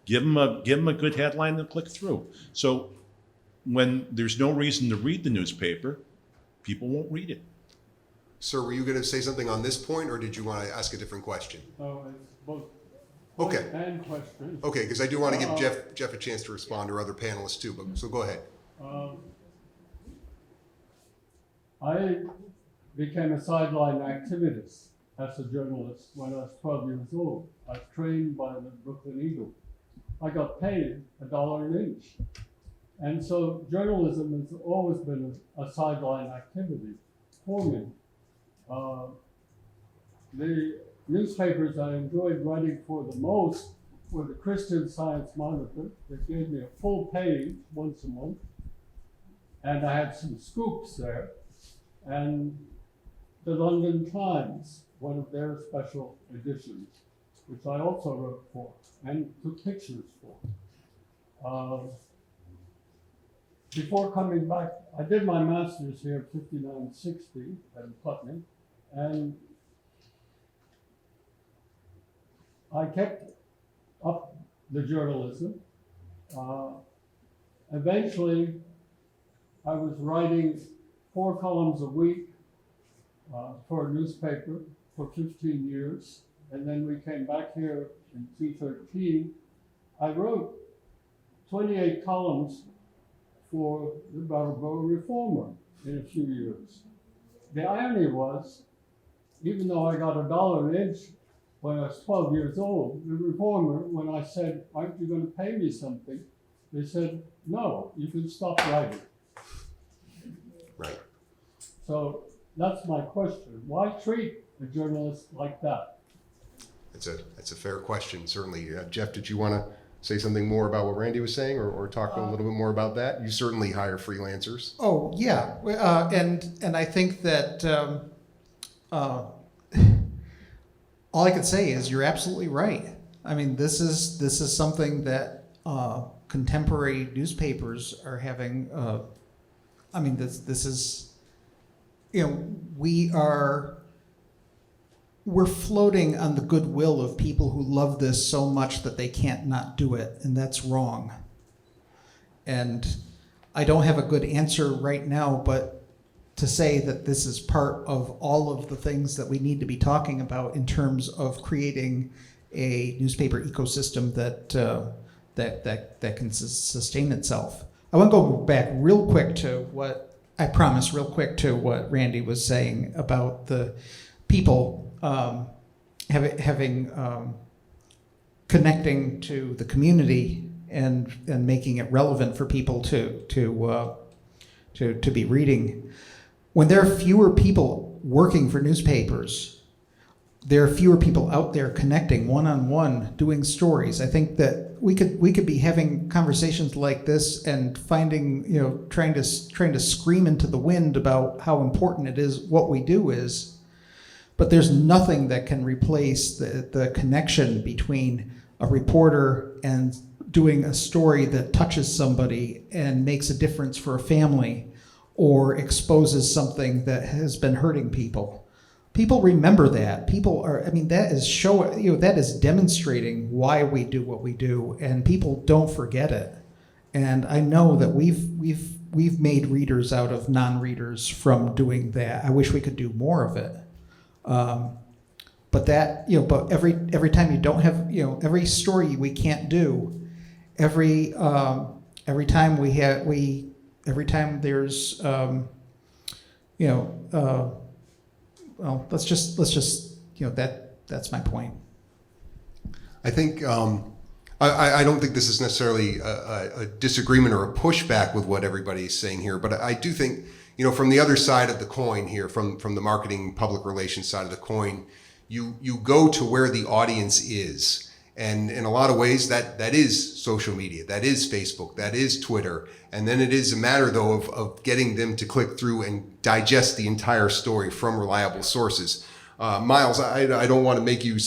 Give them a good headline and click through. So when there's no reason to read the newspaper, people won't read it. Sir, were you going to say something on this point, or did you want to ask a different question? Oh, it's both. Okay. And question. Okay, because I do want to give Jeff a chance to respond, or other panelists too. So go ahead. I became a sideline activist as a journalist when I was 12 years old. I was trained by the Brooklyn Eagle. I got paid $1 an inch. And so journalism has always been a sideline activity for me. The newspapers I enjoyed writing for the most were the Christian Science Monitor that gave me a full page once a month, and I had some scoops there. And the London Times, one of their special editions, which I also wrote for and took pictures for. Before coming back, I did my master's here at 5960 at Putney, and I kept up the journalism. Eventually, I was writing 4 columns a week for a newspaper for 15 years. And then we came back here in 2013. I wrote 28 columns for the Brattleboro Reformer in a few years. The irony was, even though I got $1 an inch when I was 12 years old, the Reformer, when I said, "Aren't you going to pay me something?" they said, "No, you can stop writing." Right. So that's my question. Why treat a journalist like that? That's a fair question, certainly. Jeff, did you want to say something more about what Randy was saying, or talk a little bit more about that? You certainly hire freelancers. Oh yeah, and I think that all I can say is you're absolutely right. I mean, this is something that contemporary newspapers are having. I mean, this is, we're floating on the goodwill of people who love this so much that they can't not do it, and that's wrong. And I don't have a good answer right now, but to say that this is part of all of the things that we need to be talking about in terms of creating a newspaper ecosystem that can sustain itself. I want to go back real quick to what Randy was saying about the people connecting to the community and making it relevant for people to be reading. When there are fewer people working for newspapers, there are fewer people out there connecting one-on-one, doing stories. I think that we could be having conversations like this and finding, trying to scream into the wind about how important it is, what we do is. But there's nothing that can replace the connection between a reporter and doing a story that touches somebody and makes a difference for a family or exposes something that has been hurting people. People remember that. That is demonstrating why we do what we do, and people don't forget it. And I know that we've made readers out of non-readers from doing that. I wish we could do more of it. But every time you don't have, every story we can't do, every time there's, well, let's just, that's my point. I think, I don't think this is necessarily a disagreement or a pushback with what everybody is saying here, but I do think, from the other side of the coin here, from the marketing public relations side of the coin, you go to where the audience is. And in a lot of ways, that is social media, that is Facebook, that is Twitter. And then it is a matter, though, of getting them to click through and digest the entire story from reliable sources. Miles, I don't want to make you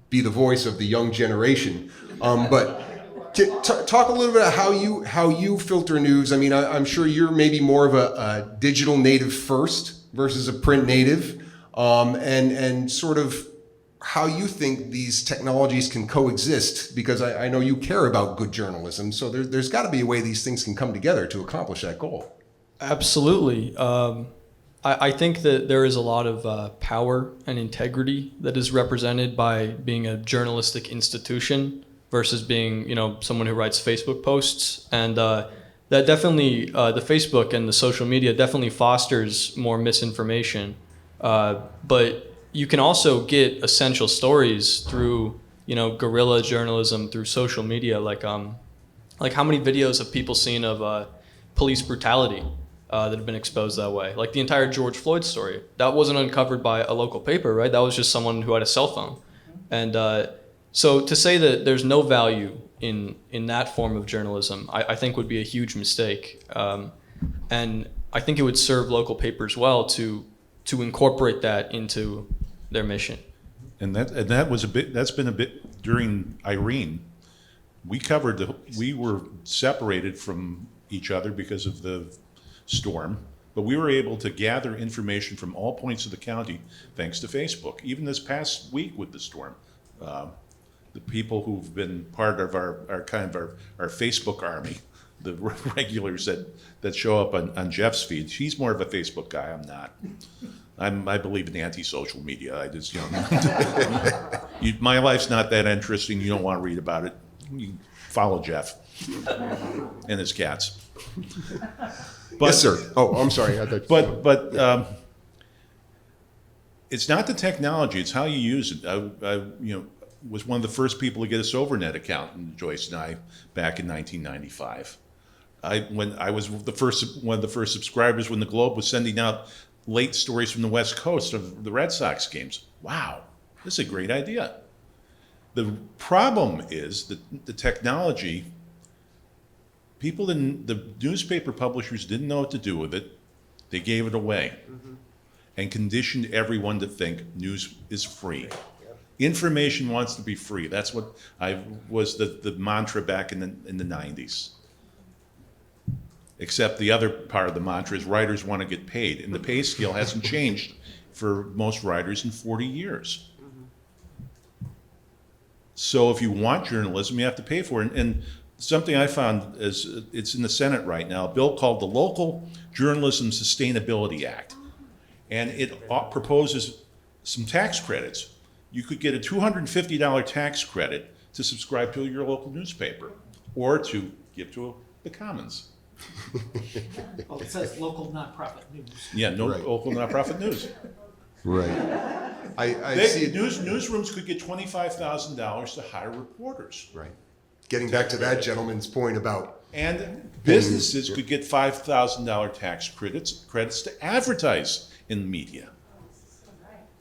be the voice of the young generation, but talk a little bit about how you filter news. I mean, I'm sure you're maybe more of a digital native first versus a print native, and sort of how you think these technologies can coexist, because I know you care about good journalism, so there's got to be a way these things can come together to accomplish that goal. Absolutely. I think that there is a lot of power and integrity that is represented by being a journalistic institution versus being, someone who writes Facebook posts. And that definitely, the Facebook and the social media definitely fosters more misinformation. But you can also get essential stories through, guerrilla journalism, through social media. Like how many videos have people seen of police brutality that have been exposed that way? Like the entire George Floyd story, that wasn't uncovered by a local paper, right? That was just someone who had a cell phone. And so to say that there's no value in that form of journalism, I think would be a huge mistake. And I think it would serve local papers well to incorporate that into their mission. And that was that's been a bit during Irene. We were separated from each other because of the storm, but we were able to gather information from all points of the county thanks to Facebook. Even this past week with the storm, the people who've been part of our Facebook army, the regulars that show up on Jeff's feed. He's more of a Facebook guy. I'm not. I believe in anti-social media. I just, my life's not that interesting. You don't want to read about it. You follow Jeff and his cats. But, Yes, sir. Oh, I'm sorry. But it's not the technology; it's how you use it. I was one of the first people to get a SoberNet account, and Joyce and I, back in 1995. When I was one of the first subscribers when the Globe was sending out late stories from the West Coast of the Red Sox games. Wow, this is a great idea. The problem is that the technology, the newspaper publishers didn't know what to do with it. They gave it away and conditioned everyone to think news is free. Information wants to be free. That's what was the mantra back in the 90s. Except the other part of the mantra is writers want to get paid, and the pay scale hasn't changed for most writers in 40 years. So if you want journalism, you have to pay for it. And something I found is, it's in the Senate right now, a bill called the Local Journalism Sustainability Act. And it proposes some tax credits. You could get a $250 tax credit to subscribe to your local newspaper or to give to the Commons. Well, it says local nonprofit news. Yeah, Right. local nonprofit news. Right. I see it. Newsrooms could get $25,000 to hire reporters. Right. Getting back to that gentleman's point about And businesses could get $5,000 tax credits to advertise in the media.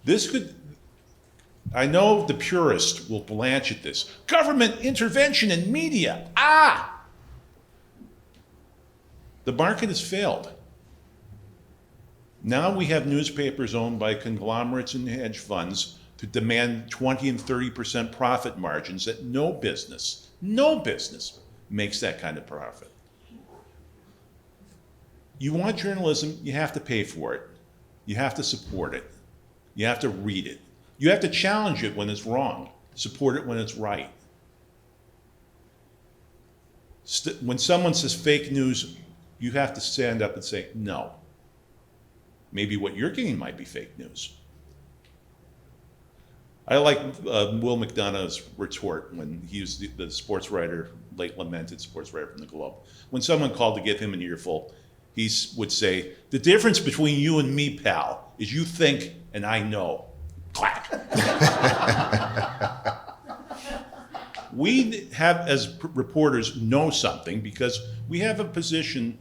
This could, I know the purist will blanch at this. Government intervention in media. The market has failed. Now we have newspapers owned by conglomerates and hedge funds to demand 20 and 30% profit margins that no business makes that kind of profit. You want journalism, you have to pay for it. You have to support it. You have to read it. You have to challenge it when it's wrong, support it when it's right. When someone says fake news, you have to stand up and say, no. Maybe what you're getting might be fake news. I like Will McDonough's retort when he was the sports writer, late lamented sports writer from the Globe. When someone called to give him an earful, he would say, the difference between you and me, pal, is you think and I know. Clack. We have, as reporters, know something because we have a position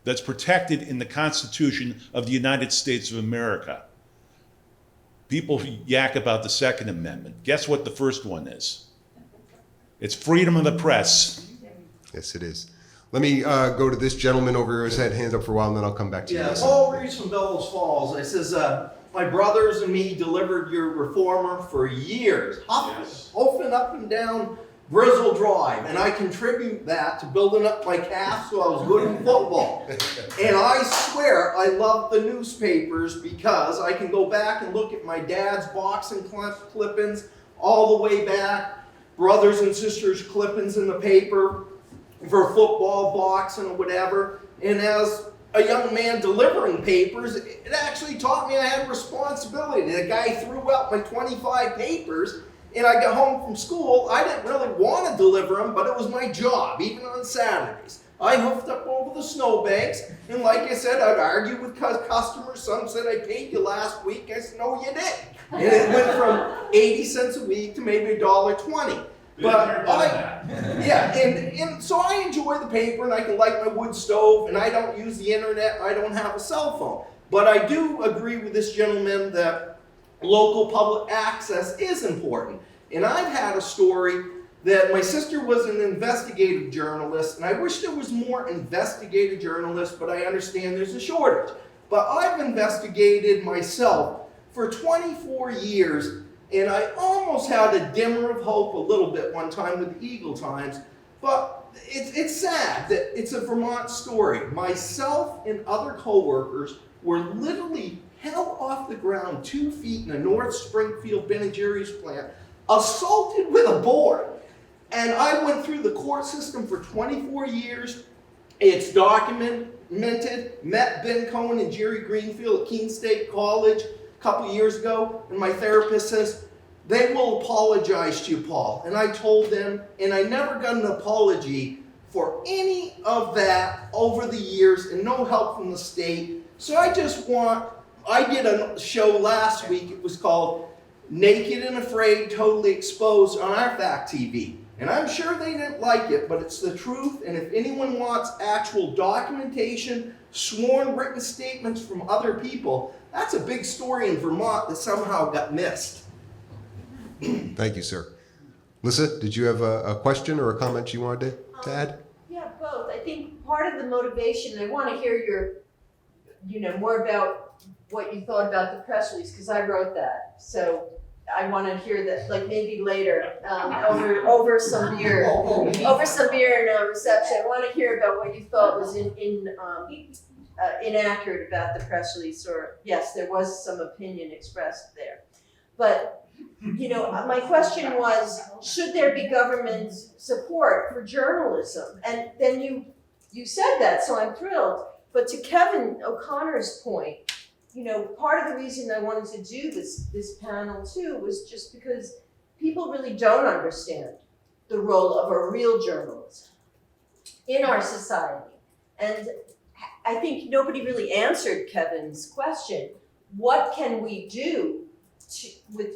that's protected in the Constitution of the United States of America. People yak about the Second Amendment. Guess what the first one is? It's freedom of the press. Yes, it is. Let me go to this gentleman over here who's had hands up for a while, and then I'll come back to you. Yeah, Yes. Paul Reeves from Bellows Falls. I says, my brothers and me delivered your Reformer for years, hoofing up and down Grizzle Drive, and I contribute that to building up my calf so I was good in football. And I swear I love the newspapers because I can go back and look at my dad's boxing clippings all the way back, brothers and sisters clippings in the paper for football, boxing, or whatever. And as a young man delivering papers, it actually taught me I had responsibility. The guy threw out my 25 papers, and I got home from school. I didn't really want to deliver them, but it was my job, even on Saturdays. I hoofed up over the snowbanks, and like I said, I'd argue with customers. Some said, I paid you last week. I said, no, you didn't. And it went from 80 cents a week to maybe $1.20. But and so I enjoy the paper, and I can light my wood stove, and I don't use the internet, I don't have a cell phone. But I do agree with this gentleman that local public access is important. And I've had a story that my sister was an investigative journalist, and I wish there was more investigative journalists, but I understand there's a shortage. But I've investigated myself for 24 years, and I almost had a dimmer of hope a little bit one time with the Eagle Times, but it's sad that it's a Vermont story. Myself and other coworkers were literally held off the ground 2 feet in a North Springfield Ben & Jerry's plant, assaulted with a board. And I went through the court system for 24 years. It's documented. Met Ben Cohen and Jerry Greenfield at Keene State College a couple years ago, and my therapist says, they will apologize to you, Paul. And I told them, and I never got an apology for any of that over the years, and no help from the state. So I did a show last week, it was called Naked and Afraid, Totally Exposed on our Fact TV. And I'm sure they didn't like it, but it's the truth. And if anyone wants actual documentation, sworn written statements from other people, that's a big story in Vermont that somehow got missed. Thank you, sir. Lisa, did you have a question or a comment you wanted to add? Yeah, both. I think part of the motivation, I want to hear your, more about what you thought about the press release, because I wrote that. So I want to hear that, like maybe later, over some beer, and a reception. I want to hear about what you thought was inaccurate about the press release, or yes, there was some opinion expressed there. But my question was, should there be government support for journalism? And then you said that, so I'm thrilled. But to Kevin O'Connor's point, part of the reason I wanted to do this panel too was just because people really don't understand the role of a real journalist in our society. And I think nobody really answered Kevin's question. What can we do with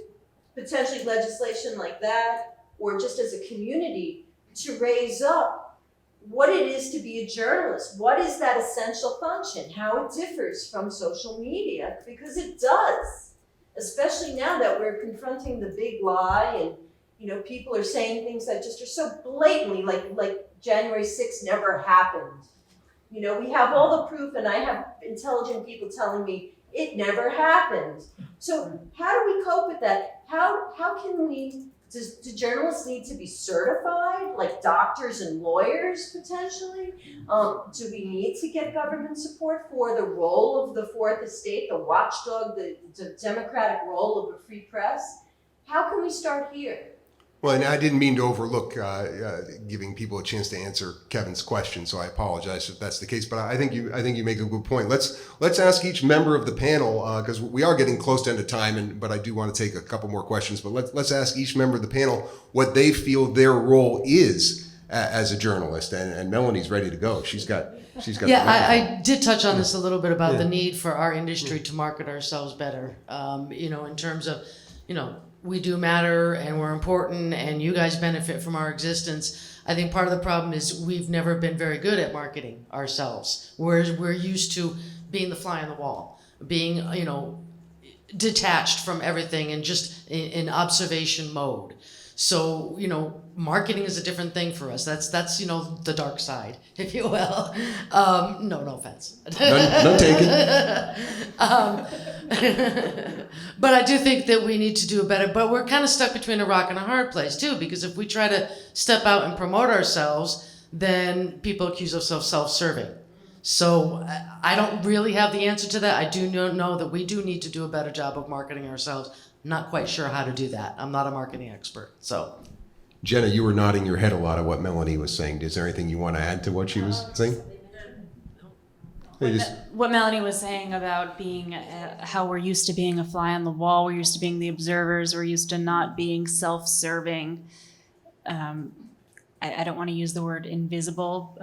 potentially legislation like that, or just as a community, to raise up what it is to be a journalist? What is that essential function? How it differs from social media, because it does, especially now that we're confronting the big lie, and people are saying things that just are so blatantly like January 6th never happened. We have all the proof, and I have intelligent people telling me it never happened. So how do we cope with that? How can we, do journalists need to be certified, like doctors and lawyers potentially? Do we need to get government support for the role of the fourth estate, the watchdog, the democratic role of a free press? How can we start here? Well, and I didn't mean to overlook giving people a chance to answer Kevin's question, so I apologize if that's the case. But I think you make a good point. Let's ask each member of the panel, because we are getting close to end of time, but I do want to take a couple more questions. But let's ask each member of the panel what they feel their role is as a journalist. And Melanie's ready to go. She's got. Yeah, I did touch on this a little bit about the need for our industry to market ourselves better. In terms of, we do matter and we're important and you guys benefit from our existence. I think part of the problem is we've never been very good at marketing ourselves. We're used to being the fly on the wall, being, detached from everything and just in observation mode. So, marketing is a different thing for us. That's the dark side, if you will. No offense. None taken. But I do think that we need to do better. But we're kind of stuck between a rock and a hard place too, because if we try to step out and promote ourselves, then people accuse us of self-serving. So I don't really have the answer to that. I do know that we do need to do a better job of marketing ourselves. I'm not quite sure how to do that. I'm not a marketing expert, so. Gena, you were nodding your head a lot at what Melanie was saying. Is there anything you want to add to what she was saying? What Melanie was saying about being, how we're used to being a fly on the wall, we're used to being the observers, we're used to not being self-serving. I don't want to use the word invisible,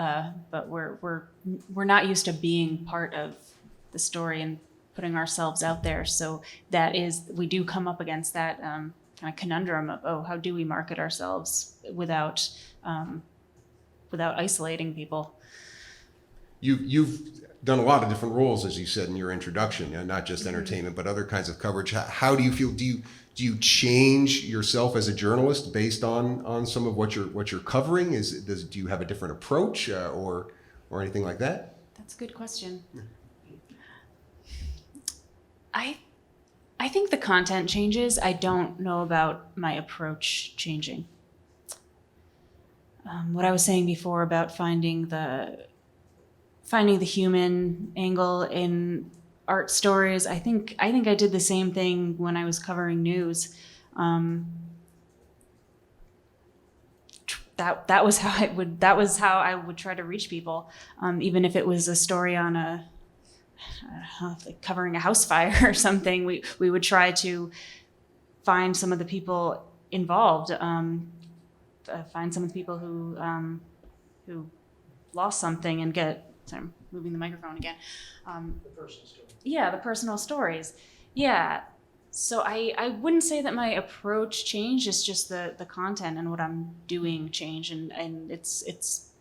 but we're not used to being part of the story and putting ourselves out there. So we do come up against that kind of conundrum of, how do we market ourselves without isolating people? You've done a lot of different roles, as you said in your introduction, not just entertainment, but other kinds of coverage. How do you feel? Do do you change yourself as a journalist based on some of what you're covering? Do you have a different approach or anything like that? That's a good question. I think the content changes. I don't know about my approach changing. What I was saying before about finding the human angle in art stories, I think I did the same thing when I was covering news. That was how I would try to reach people, even if it was a story on like covering a house fire or something. We would try to find some of the people involved, find some of the people who lost something and get. Sorry, I'm moving the microphone again. The personal story. Yeah, the personal stories. Yeah. So I wouldn't say that my approach changed. It's just the content and what I'm doing change, and it's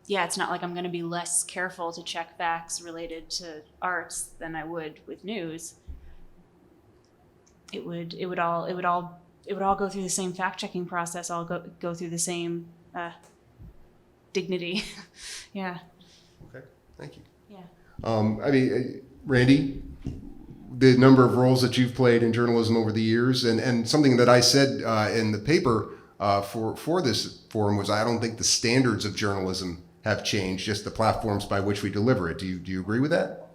not like I'm going to be less careful to check facts related to arts than I would with news. It would all go through the same fact checking process. I'll go through the same dignity. Yeah. Okay, thank you. Yeah. Randy, the number of roles that you've played in journalism over the years, and something that I said in the paper for this forum was I don't think the standards of journalism have changed, just the platforms by which we deliver it. Do you agree with that?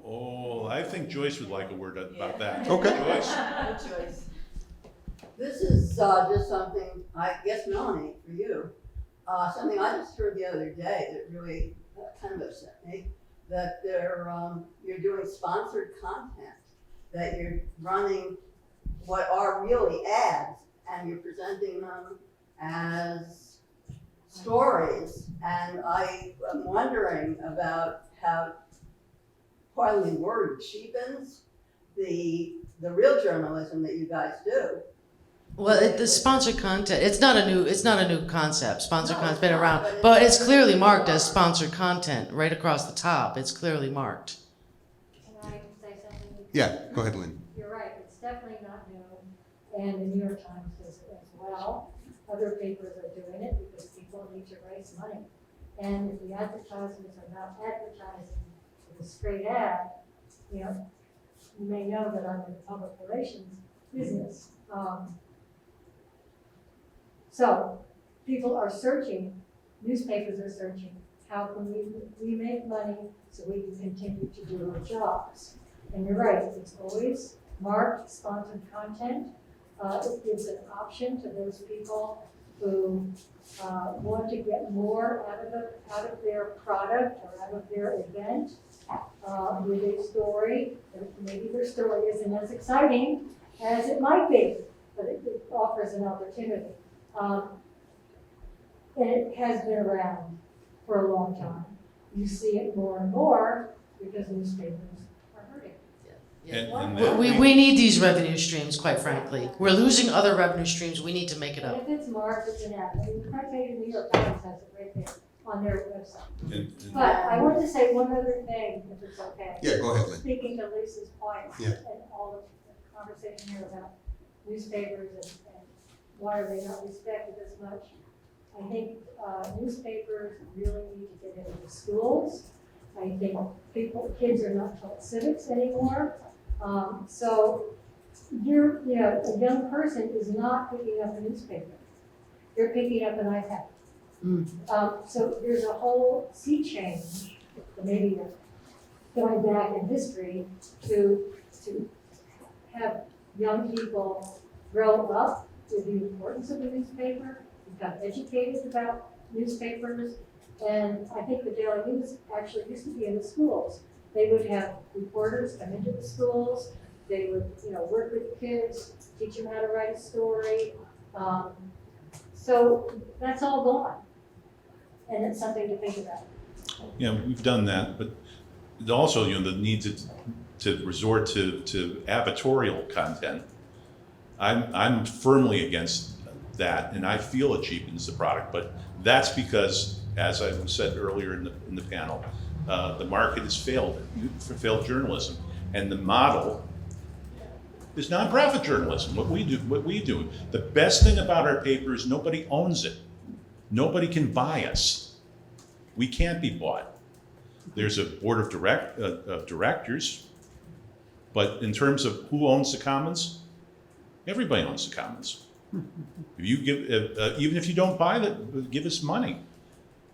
Oh, I think Joyce would like a word about that. Okay. Joyce? This is just something, I guess, Melanie, for you, something I just heard the other day that really kind of upset me, that you're doing sponsored content, that you're running what are really ads, and you're presenting them as stories. And I am wondering about how, pardon the word, cheapens the real journalism that you guys do. Well, the sponsored content, it's not a new concept. Sponsored content's been around, but but it's clearly marked as sponsored content right across the top. It's clearly marked. Can I say something? Yeah, go ahead, Lynn. You're right, it's definitely not new, and the New York Times does it as well. Other papers are doing it because people need to raise money. And if the advertisements are not advertising with a straight ad, you may know that I'm in the public relations business. So people are searching, newspapers are searching, how can we make money so we can continue to do our jobs? And you're right, it's always marked sponsored content. It gives an option to those people who want to get more out of their product or out of their event with a story. Maybe their story isn't as exciting as it might be, but it offers an opportunity. And it has been around for a long time. You see it more and more because newspapers are hurting. And We need these revenue streams, quite frankly. We're losing other revenue streams. We need to make it And up. if it's marked, it's an ad. I mean, the front page of the New York Times has it right there on their website. And But I want to say one other thing, if it's okay. Yeah, go ahead, Lynn. Speaking to Lisa's point Yeah. and all of the conversation here about newspapers and why are they not respected as much? I think newspapers really need to get into the schools. I think kids are not taught civics anymore. So a young person is not picking up a newspaper. They're picking up an iPad. So there's a whole sea change, maybe going back in history to have young people grow up with the importance of the newspaper, become educated about newspapers, and I think the Daily News actually used to be in the schools. They would have reporters come into the schools, they would work with kids, teach them how to write a story. So that's all gone, and it's something to think about. Yeah, we've done that, but also, the need to resort to advertorial content. I'm firmly against that, and I feel it cheapens the product. But that's because, as I said earlier in the panel, the market has failed journalism, and the model is nonprofit journalism, what we do. The best thing about our paper is nobody owns it. Nobody can buy us. We can't be bought. There's a board of directors, but in terms of who owns the Commons, everybody owns the Commons. If you give, even if you don't buy it, give us money.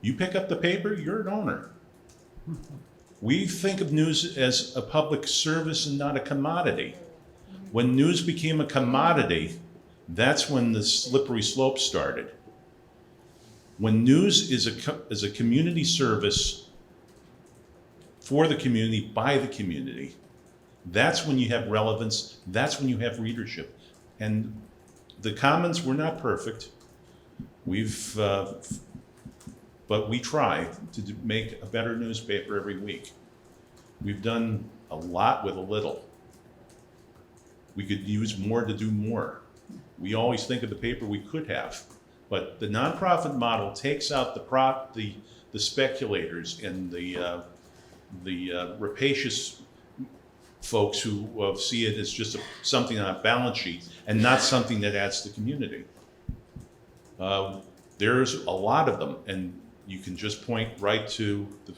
You pick up the paper, you're an owner. We think of news as a public service and not a commodity. When news became a commodity, that's when the slippery slope started. When news is a community service for the community, by the community, that's when you have relevance, that's when you have readership. And the Commons, we're not perfect. But we try to make a better newspaper every week. We've done a lot with a little. We could use more to do more. We always think of the paper we could have, but the nonprofit model takes out the speculators and the rapacious folks who see it as just something on a balance sheet and not something that adds to the community. There's a lot of them, and you can just point right to the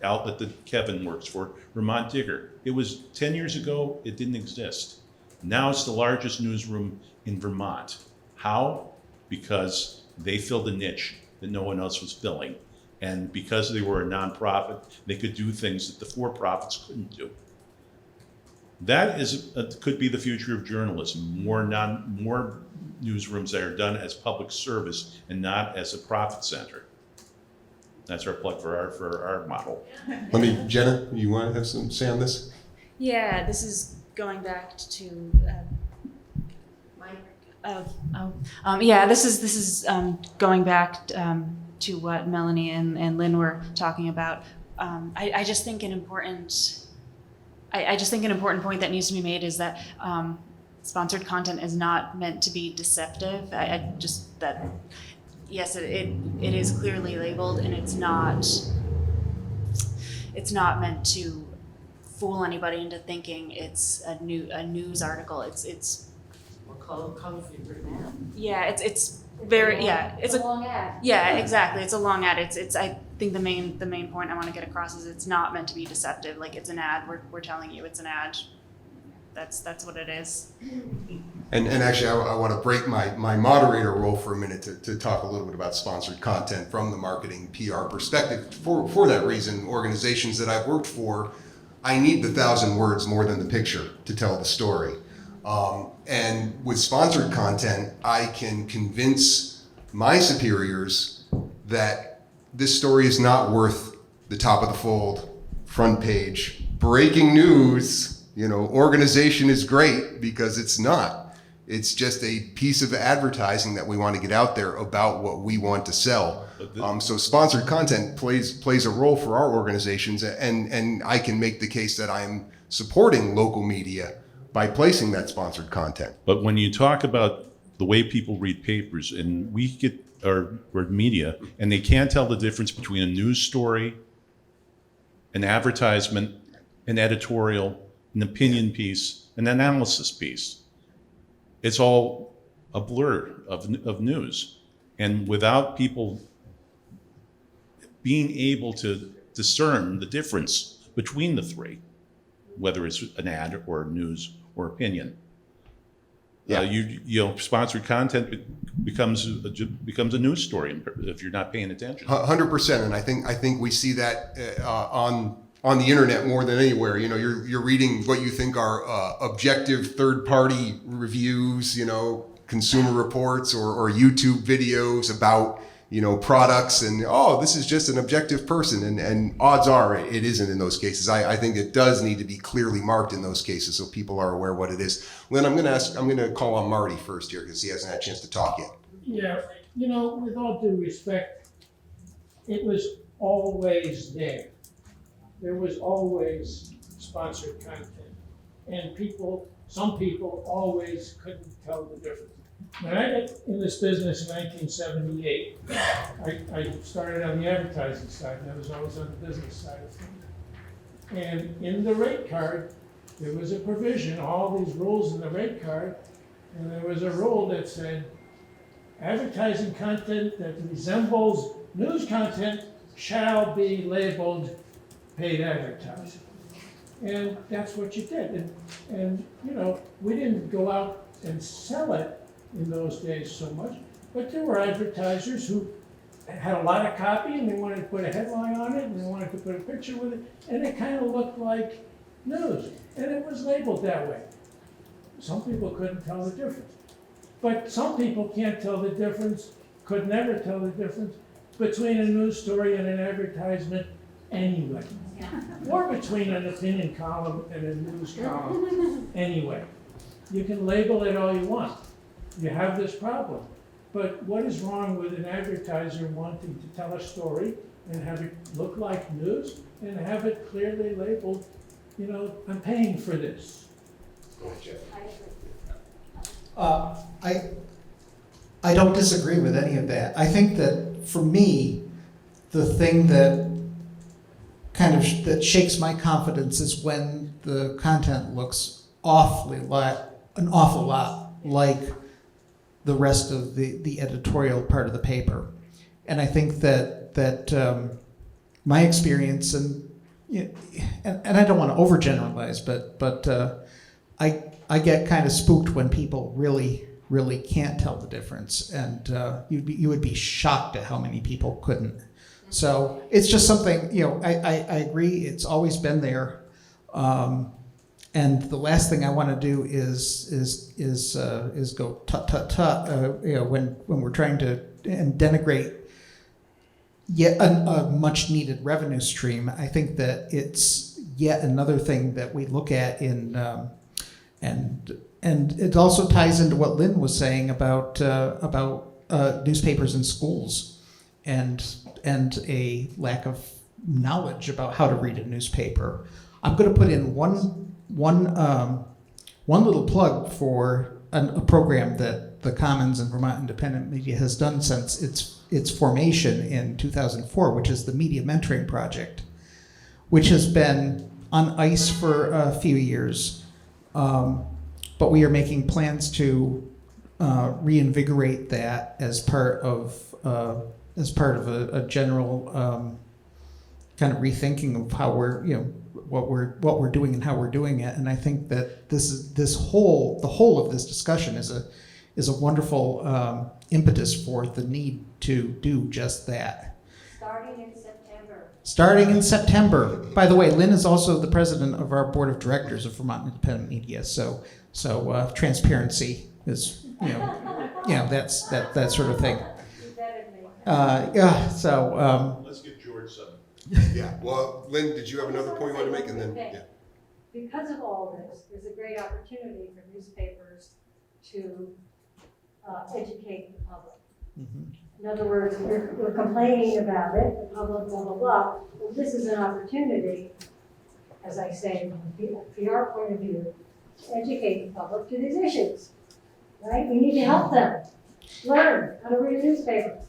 outlet that Kevin works for, Vermont Digger. It was 10 years ago, it didn't exist. Now it's the largest newsroom in Vermont. How? Because they filled a niche that no one else was filling. And because they were a nonprofit, they could do things that the for-profits couldn't do. That could be the future of journalism. More newsrooms that are done as public service and not as a profit center. That's our plug for our model. Gena, you want to have some say on this? Yeah, this is going back to. This is going back to what Melanie and Lynn were talking about. I just think an important. I just think an important point that needs to be made is that sponsored content is not meant to be deceptive. Yes, it is clearly labeled, and it's not meant to fool anybody into thinking it's a news article. It's a long ad. Yeah, exactly. It's a long ad. It's I think the main point I want to get across is it's not meant to be deceptive. Like, it's an ad. We're telling you it's an ad. That's what it is. And actually, I want to break my moderator role for a minute to talk a little bit about sponsored content from the marketing PR perspective. For that reason, organizations that I've worked for, I need the 1,000 words more than the picture to tell the story. And with sponsored content, I can convince my superiors that this story is not worth the top of the fold, front page, breaking news. Organization is great, because it's not. It's just a piece of advertising that we want to get out there about what we want to sell. So sponsored content plays a role for our organizations, and I can make the case that I'm supporting local media by placing that sponsored content. But when you talk about the way people read papers, and we get our media, and they can't tell the difference between a news story, an advertisement, an editorial, an opinion piece, an analysis piece. It's all a blur of news. And without people being able to discern the difference between the three, whether it's an ad or news or opinion, sponsored content becomes a news story if you're not paying attention. 100%, and I think we see that on the internet more than anywhere. You're reading what you think are objective third-party reviews, consumer reports or YouTube videos about products, and this is just an objective person, and odds are it isn't in those cases. I think it does need to be clearly marked in those cases so people are aware what it is. Lynn, I'm going to call on Marty first here because he hasn't had a chance to talk yet. Yeah, with all due respect, it was always there. There was always sponsored content, and some people always couldn't tell the difference. When I got in this business in 1978, I started on the advertising side, and I was always on the business side of things. And in the rate card, there was a provision, all these rules in the rate card, and there was a rule that said, advertising content that resembles news content shall be labeled paid advertising. And that's what you did. And you know, we didn't go out and sell it in those days so much, but there were advertisers who had a lot of copy and they wanted to put a headline on it and they wanted to put a picture with it, and it kind of looked like news, and it was labeled that way. Some people couldn't tell the difference. But some people can't tell the difference, could never tell the difference between a news story and an advertisement anyway. Or between an opinion column and a news column anyway. You can label it all you want. You have this problem. But what is wrong with an advertiser wanting to tell a story and have it look like news and have it clearly labeled, you know, I'm paying for this? Go ahead, Jeff. I don't disagree with any of that. I think that for me, the thing that kind of that shakes my confidence is when the content looks an awful lot like the rest of the editorial part of the paper. And I think that my experience, and I don't want to overgeneralize, but I get kind of spooked when people really can't tell the difference, and you would be shocked at how many people couldn't. So it's just something, you know, I agree, it's always been there, and the last thing I want to do is go tut, you know, when we're trying to denigrate yet a much needed revenue stream. I think that it's yet another thing that we look at in and it also ties into what Lynn was saying about newspapers in schools and a lack of knowledge about how to read a newspaper. I'm going to put in one little plug for a program that the Commons and Vermont Independent Media has done since its formation in 2004, which is the Media Mentoring Project, which has been on ice for a few years. But we are making plans to reinvigorate that as part of a general kind of rethinking of how we're, you know, what we're doing and how we're doing it. And I think that the whole of this discussion is a wonderful impetus for the need to do just that. Starting in September. By the way, Lynn is also the president of our board of directors of Vermont Independent Media. So transparency is, you know, that's that sort of thing. Yeah. So. Let's get George some. Yeah. Well, Lynn, did you have another point you wanted to make? And then, yeah. Because of all this, there's a great opportunity for newspapers to educate the public. Mm-hmm. In other words, we're complaining about it, the public, blah, blah, blah. Well, this is an opportunity, as I say, from a PR point of view, to educate the public to these issues, right? We need to help them learn how to read a newspaper,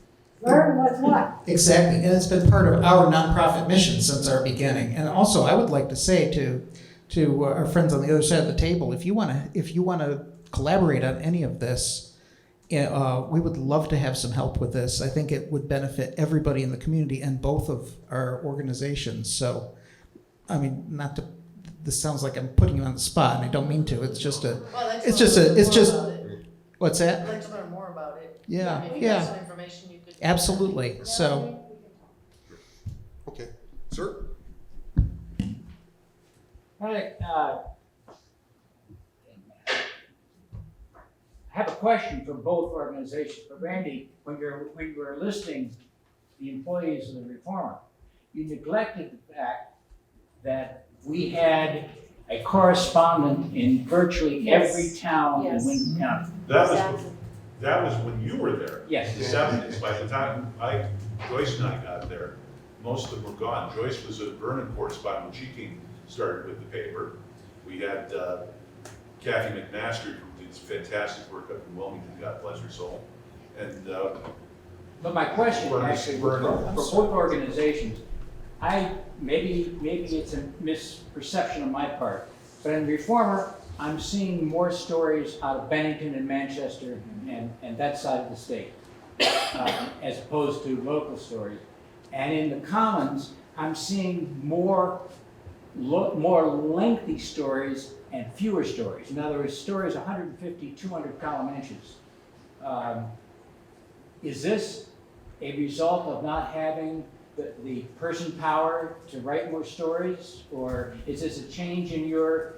learn what's what. Exactly, and it's been part of our nonprofit mission since our beginning. And also, I would like to say to our friends on the other side of the table, if you want to collaborate on any of this, we would love to have some help with this. I think it would benefit everybody in the community and both of our organizations. So, I mean, this sounds like I'm putting you on the spot, and I don't mean to. It's just what's that? I'd like to learn more about it. Yeah, If you have some information you could. Absolutely. So. Okay, sir. Hi, I have a question for both organizations. But Randy, when you were listing the employees of the Reformer, you neglected the fact that we had a correspondent in virtually every town in Windham County. That was when you were there. Yes. In the 70s. By the time Joyce and I got there, most of them were gone. Joyce was a Vernon correspondent when she started with the paper. We had Kathy McMaster, who did fantastic work up in Wilmington, God bless her soul. And but my question actually for both organizations, maybe it's a misperception on my part, But in the Reformer, I'm seeing more stories out of Bennington and Manchester and that side of the state, as opposed to local stories. And in the Commons, I'm seeing more lengthy stories and fewer stories. In other words, stories 150, 200 column inches. Is this a result of not having the person power to write more stories, or is this a change in your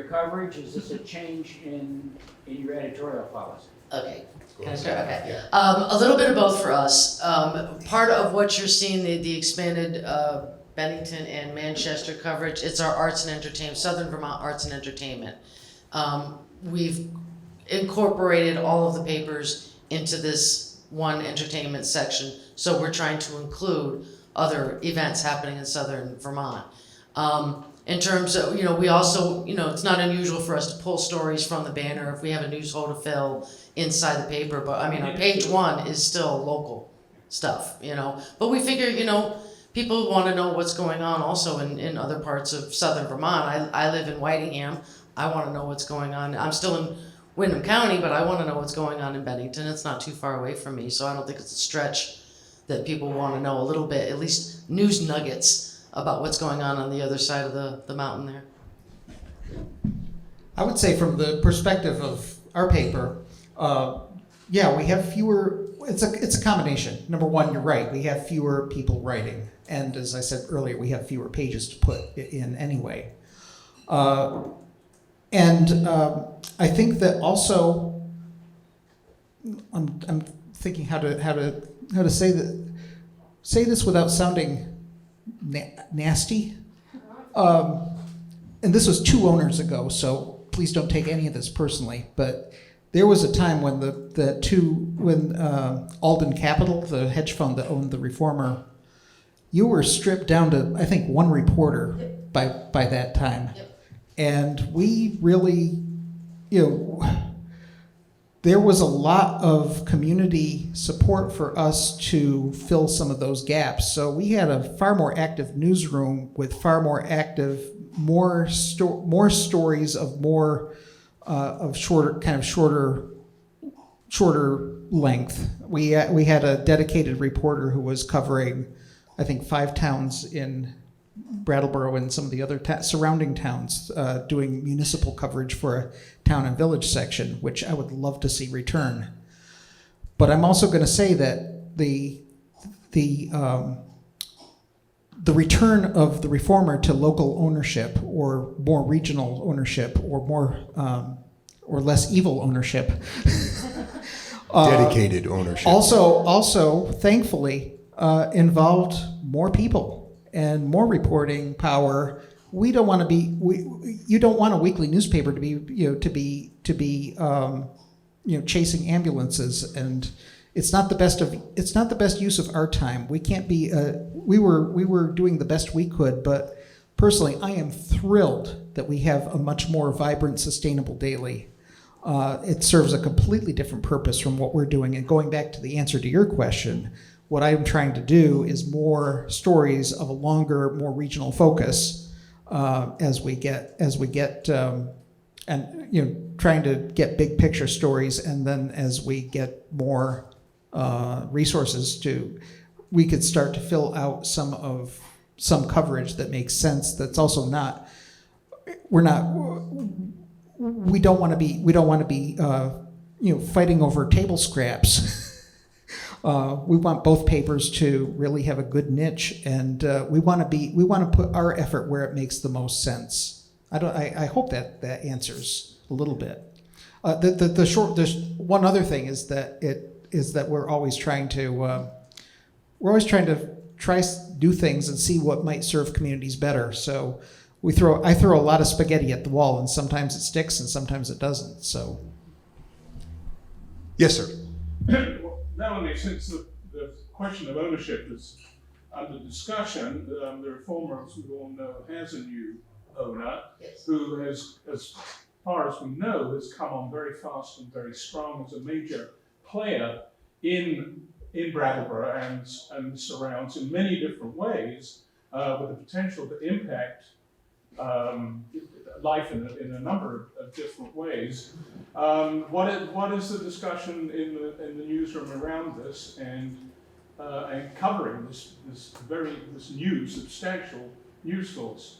coverage? Is this a change in your editorial policy? Okay. Can I start? Okay. A little bit of both for us. Part of what you're seeing, the expanded Bennington and Manchester coverage, it's our arts and entertainment, Southern Vermont arts and entertainment. We've incorporated all of the papers into this one entertainment section, so we're trying to include other events happening in Southern Vermont. In terms of, we also, it's not unusual for us to pull stories from the banner if we have a news hole to fill inside the paper, but I mean, our page one is still local stuff, But we figure, people want to know what's going on also in other parts of Southern Vermont. I live in Whitingham. I want to know what's going on. I'm still in Windham County, but I want to know what's going on in Bennington. It's not too far away from me, so I don't think it's a stretch that people want to know a little bit, at least news nuggets about what's going on the other side of the mountain there. I would say from the perspective of our paper, we have fewer. It's a combination. Number one, you're right. We have fewer people writing, and as I said earlier, we have fewer pages to put in anyway. I think that also, I'm thinking how to say this without sounding nasty. And this was 2 owners ago, so please don't take any of this personally. But there was a time when when Alden Capital, the hedge fund that owned the Reformer, you were stripped down to, I think, 1 reporter by that time. Yep. And we really, there was a lot of community support for us to fill some of those gaps. So we had a far more active newsroom with far more active, more stories of more of shorter length. We had a dedicated reporter who was covering, I think, 5 towns in Brattleboro and some of the other surrounding towns, doing municipal coverage for a town and village section, which I would love to see return. But I'm also going to say that the return of the Reformer to local ownership, or more regional ownership, or more or less evil ownership, Dedicated ownership. Also, thankfully, involved more people and more reporting power. We don't want to be. You don't want a weekly newspaper to be chasing ambulances, and it's not the best use of our time. We can't be. We were doing the best we could, but personally, I am thrilled that we have a much more vibrant, sustainable daily. It serves a completely different purpose from what we're doing. And going back to the answer to your question, what I'm trying to do is more stories of a longer, more regional focus as we get trying to get big picture stories, and then as we get more resources we could start to fill out some coverage that makes sense. That's also not. We don't want to be fighting over table scraps. We want both papers to really have a good niche, and we want to put our effort where it makes the most sense. I hope that answers a little bit. There's one other thing is that we're always trying to do things and see what might serve communities better. So I throw a lot of spaghetti at the wall, and sometimes it sticks and sometimes it doesn't. So Yes, sir. Melanie, since the question of ownership is under discussion, the Reformer, as we all know, has a new owner, Yes. who has, as far as we know, has come on very fast and very strong as a major player in Brattleboro and surrounds in many different ways, with the potential to impact life in a number of different ways. What is the discussion in the newsroom around this and covering this new substantial news source?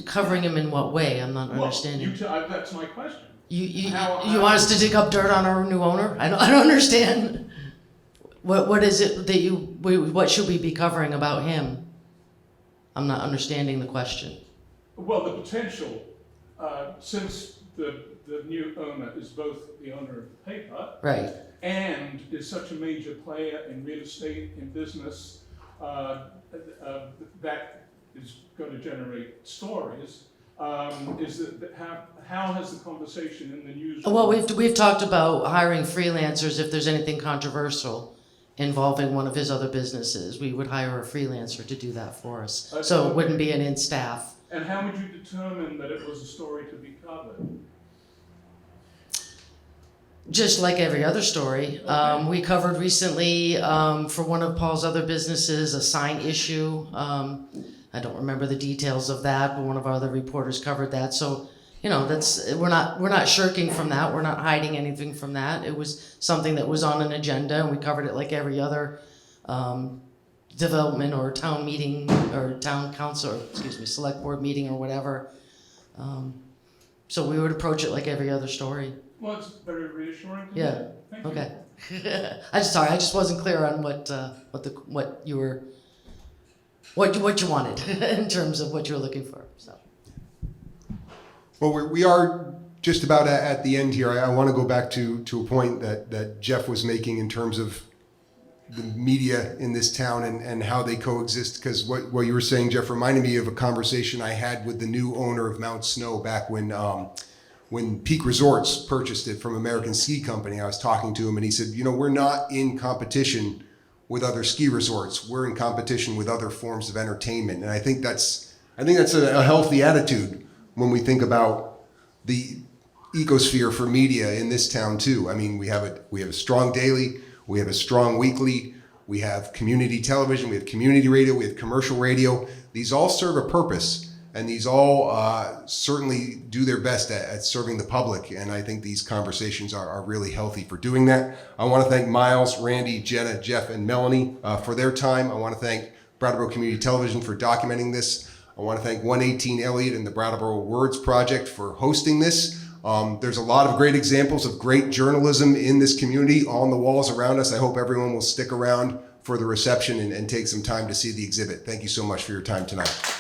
Covering him in what way? I'm not understanding. That's my question. You want us to dig up dirt on our new owner? I don't understand. What is it that what should we be covering about him? I'm not understanding the question. Well, the potential, since the new owner is both the owner of the paper, right, and is such a major player in real estate, in business, that is going to generate stories. Is that how has the conversation in the news? Well, we've talked about hiring freelancers if there's anything controversial involving one of his other businesses. We would hire a freelancer to do that for us, so it wouldn't be an in-staff. And how would you determine that it was a story to be covered? Just like every other story. We covered recently for one of Paul's other businesses a sign issue. I don't remember the details of that, but one of our other reporters covered that. So, we're not shirking from that. We're not hiding anything from that. It was something that was on an agenda, and we covered it like every other development or town meeting or town council, or, select board meeting or whatever. So we would approach it like every other story. Well, it's very reassuring to yeah. me. Thank okay. you. I just wasn't clear on what you wanted in terms of what you were looking for. So. Well, we are just about at the end here. I want to go back to a point that Jeff was making in terms of the media in this town and how they coexist, because what you were saying, Jeff, reminded me of a conversation I had with the new owner of Mount Snow back when Peak Resorts purchased it from American Ski Company. I was talking to him and he said, we're not in competition with other ski resorts. We're in competition with other forms of entertainment. And I think that's a healthy attitude when we think about the ecosphere for media in this town too. I mean, we have a strong daily, we have a strong weekly, we have community television, we have community radio, we have commercial radio. These all serve a purpose, and these all certainly do their best at serving the public. And I think these conversations are really healthy for doing that. I want to thank Miles, Randy, Gena, Jeff, and Melanie for their time. I want to thank Brattleboro Community Television for documenting this. I want to thank 118 Elliott and the Brattleboro Words Project for hosting this. There's a lot of great examples of great journalism in this community on the walls around us. I hope everyone will stick around for the reception and take some time to see the exhibit. Thank you so much for your time tonight.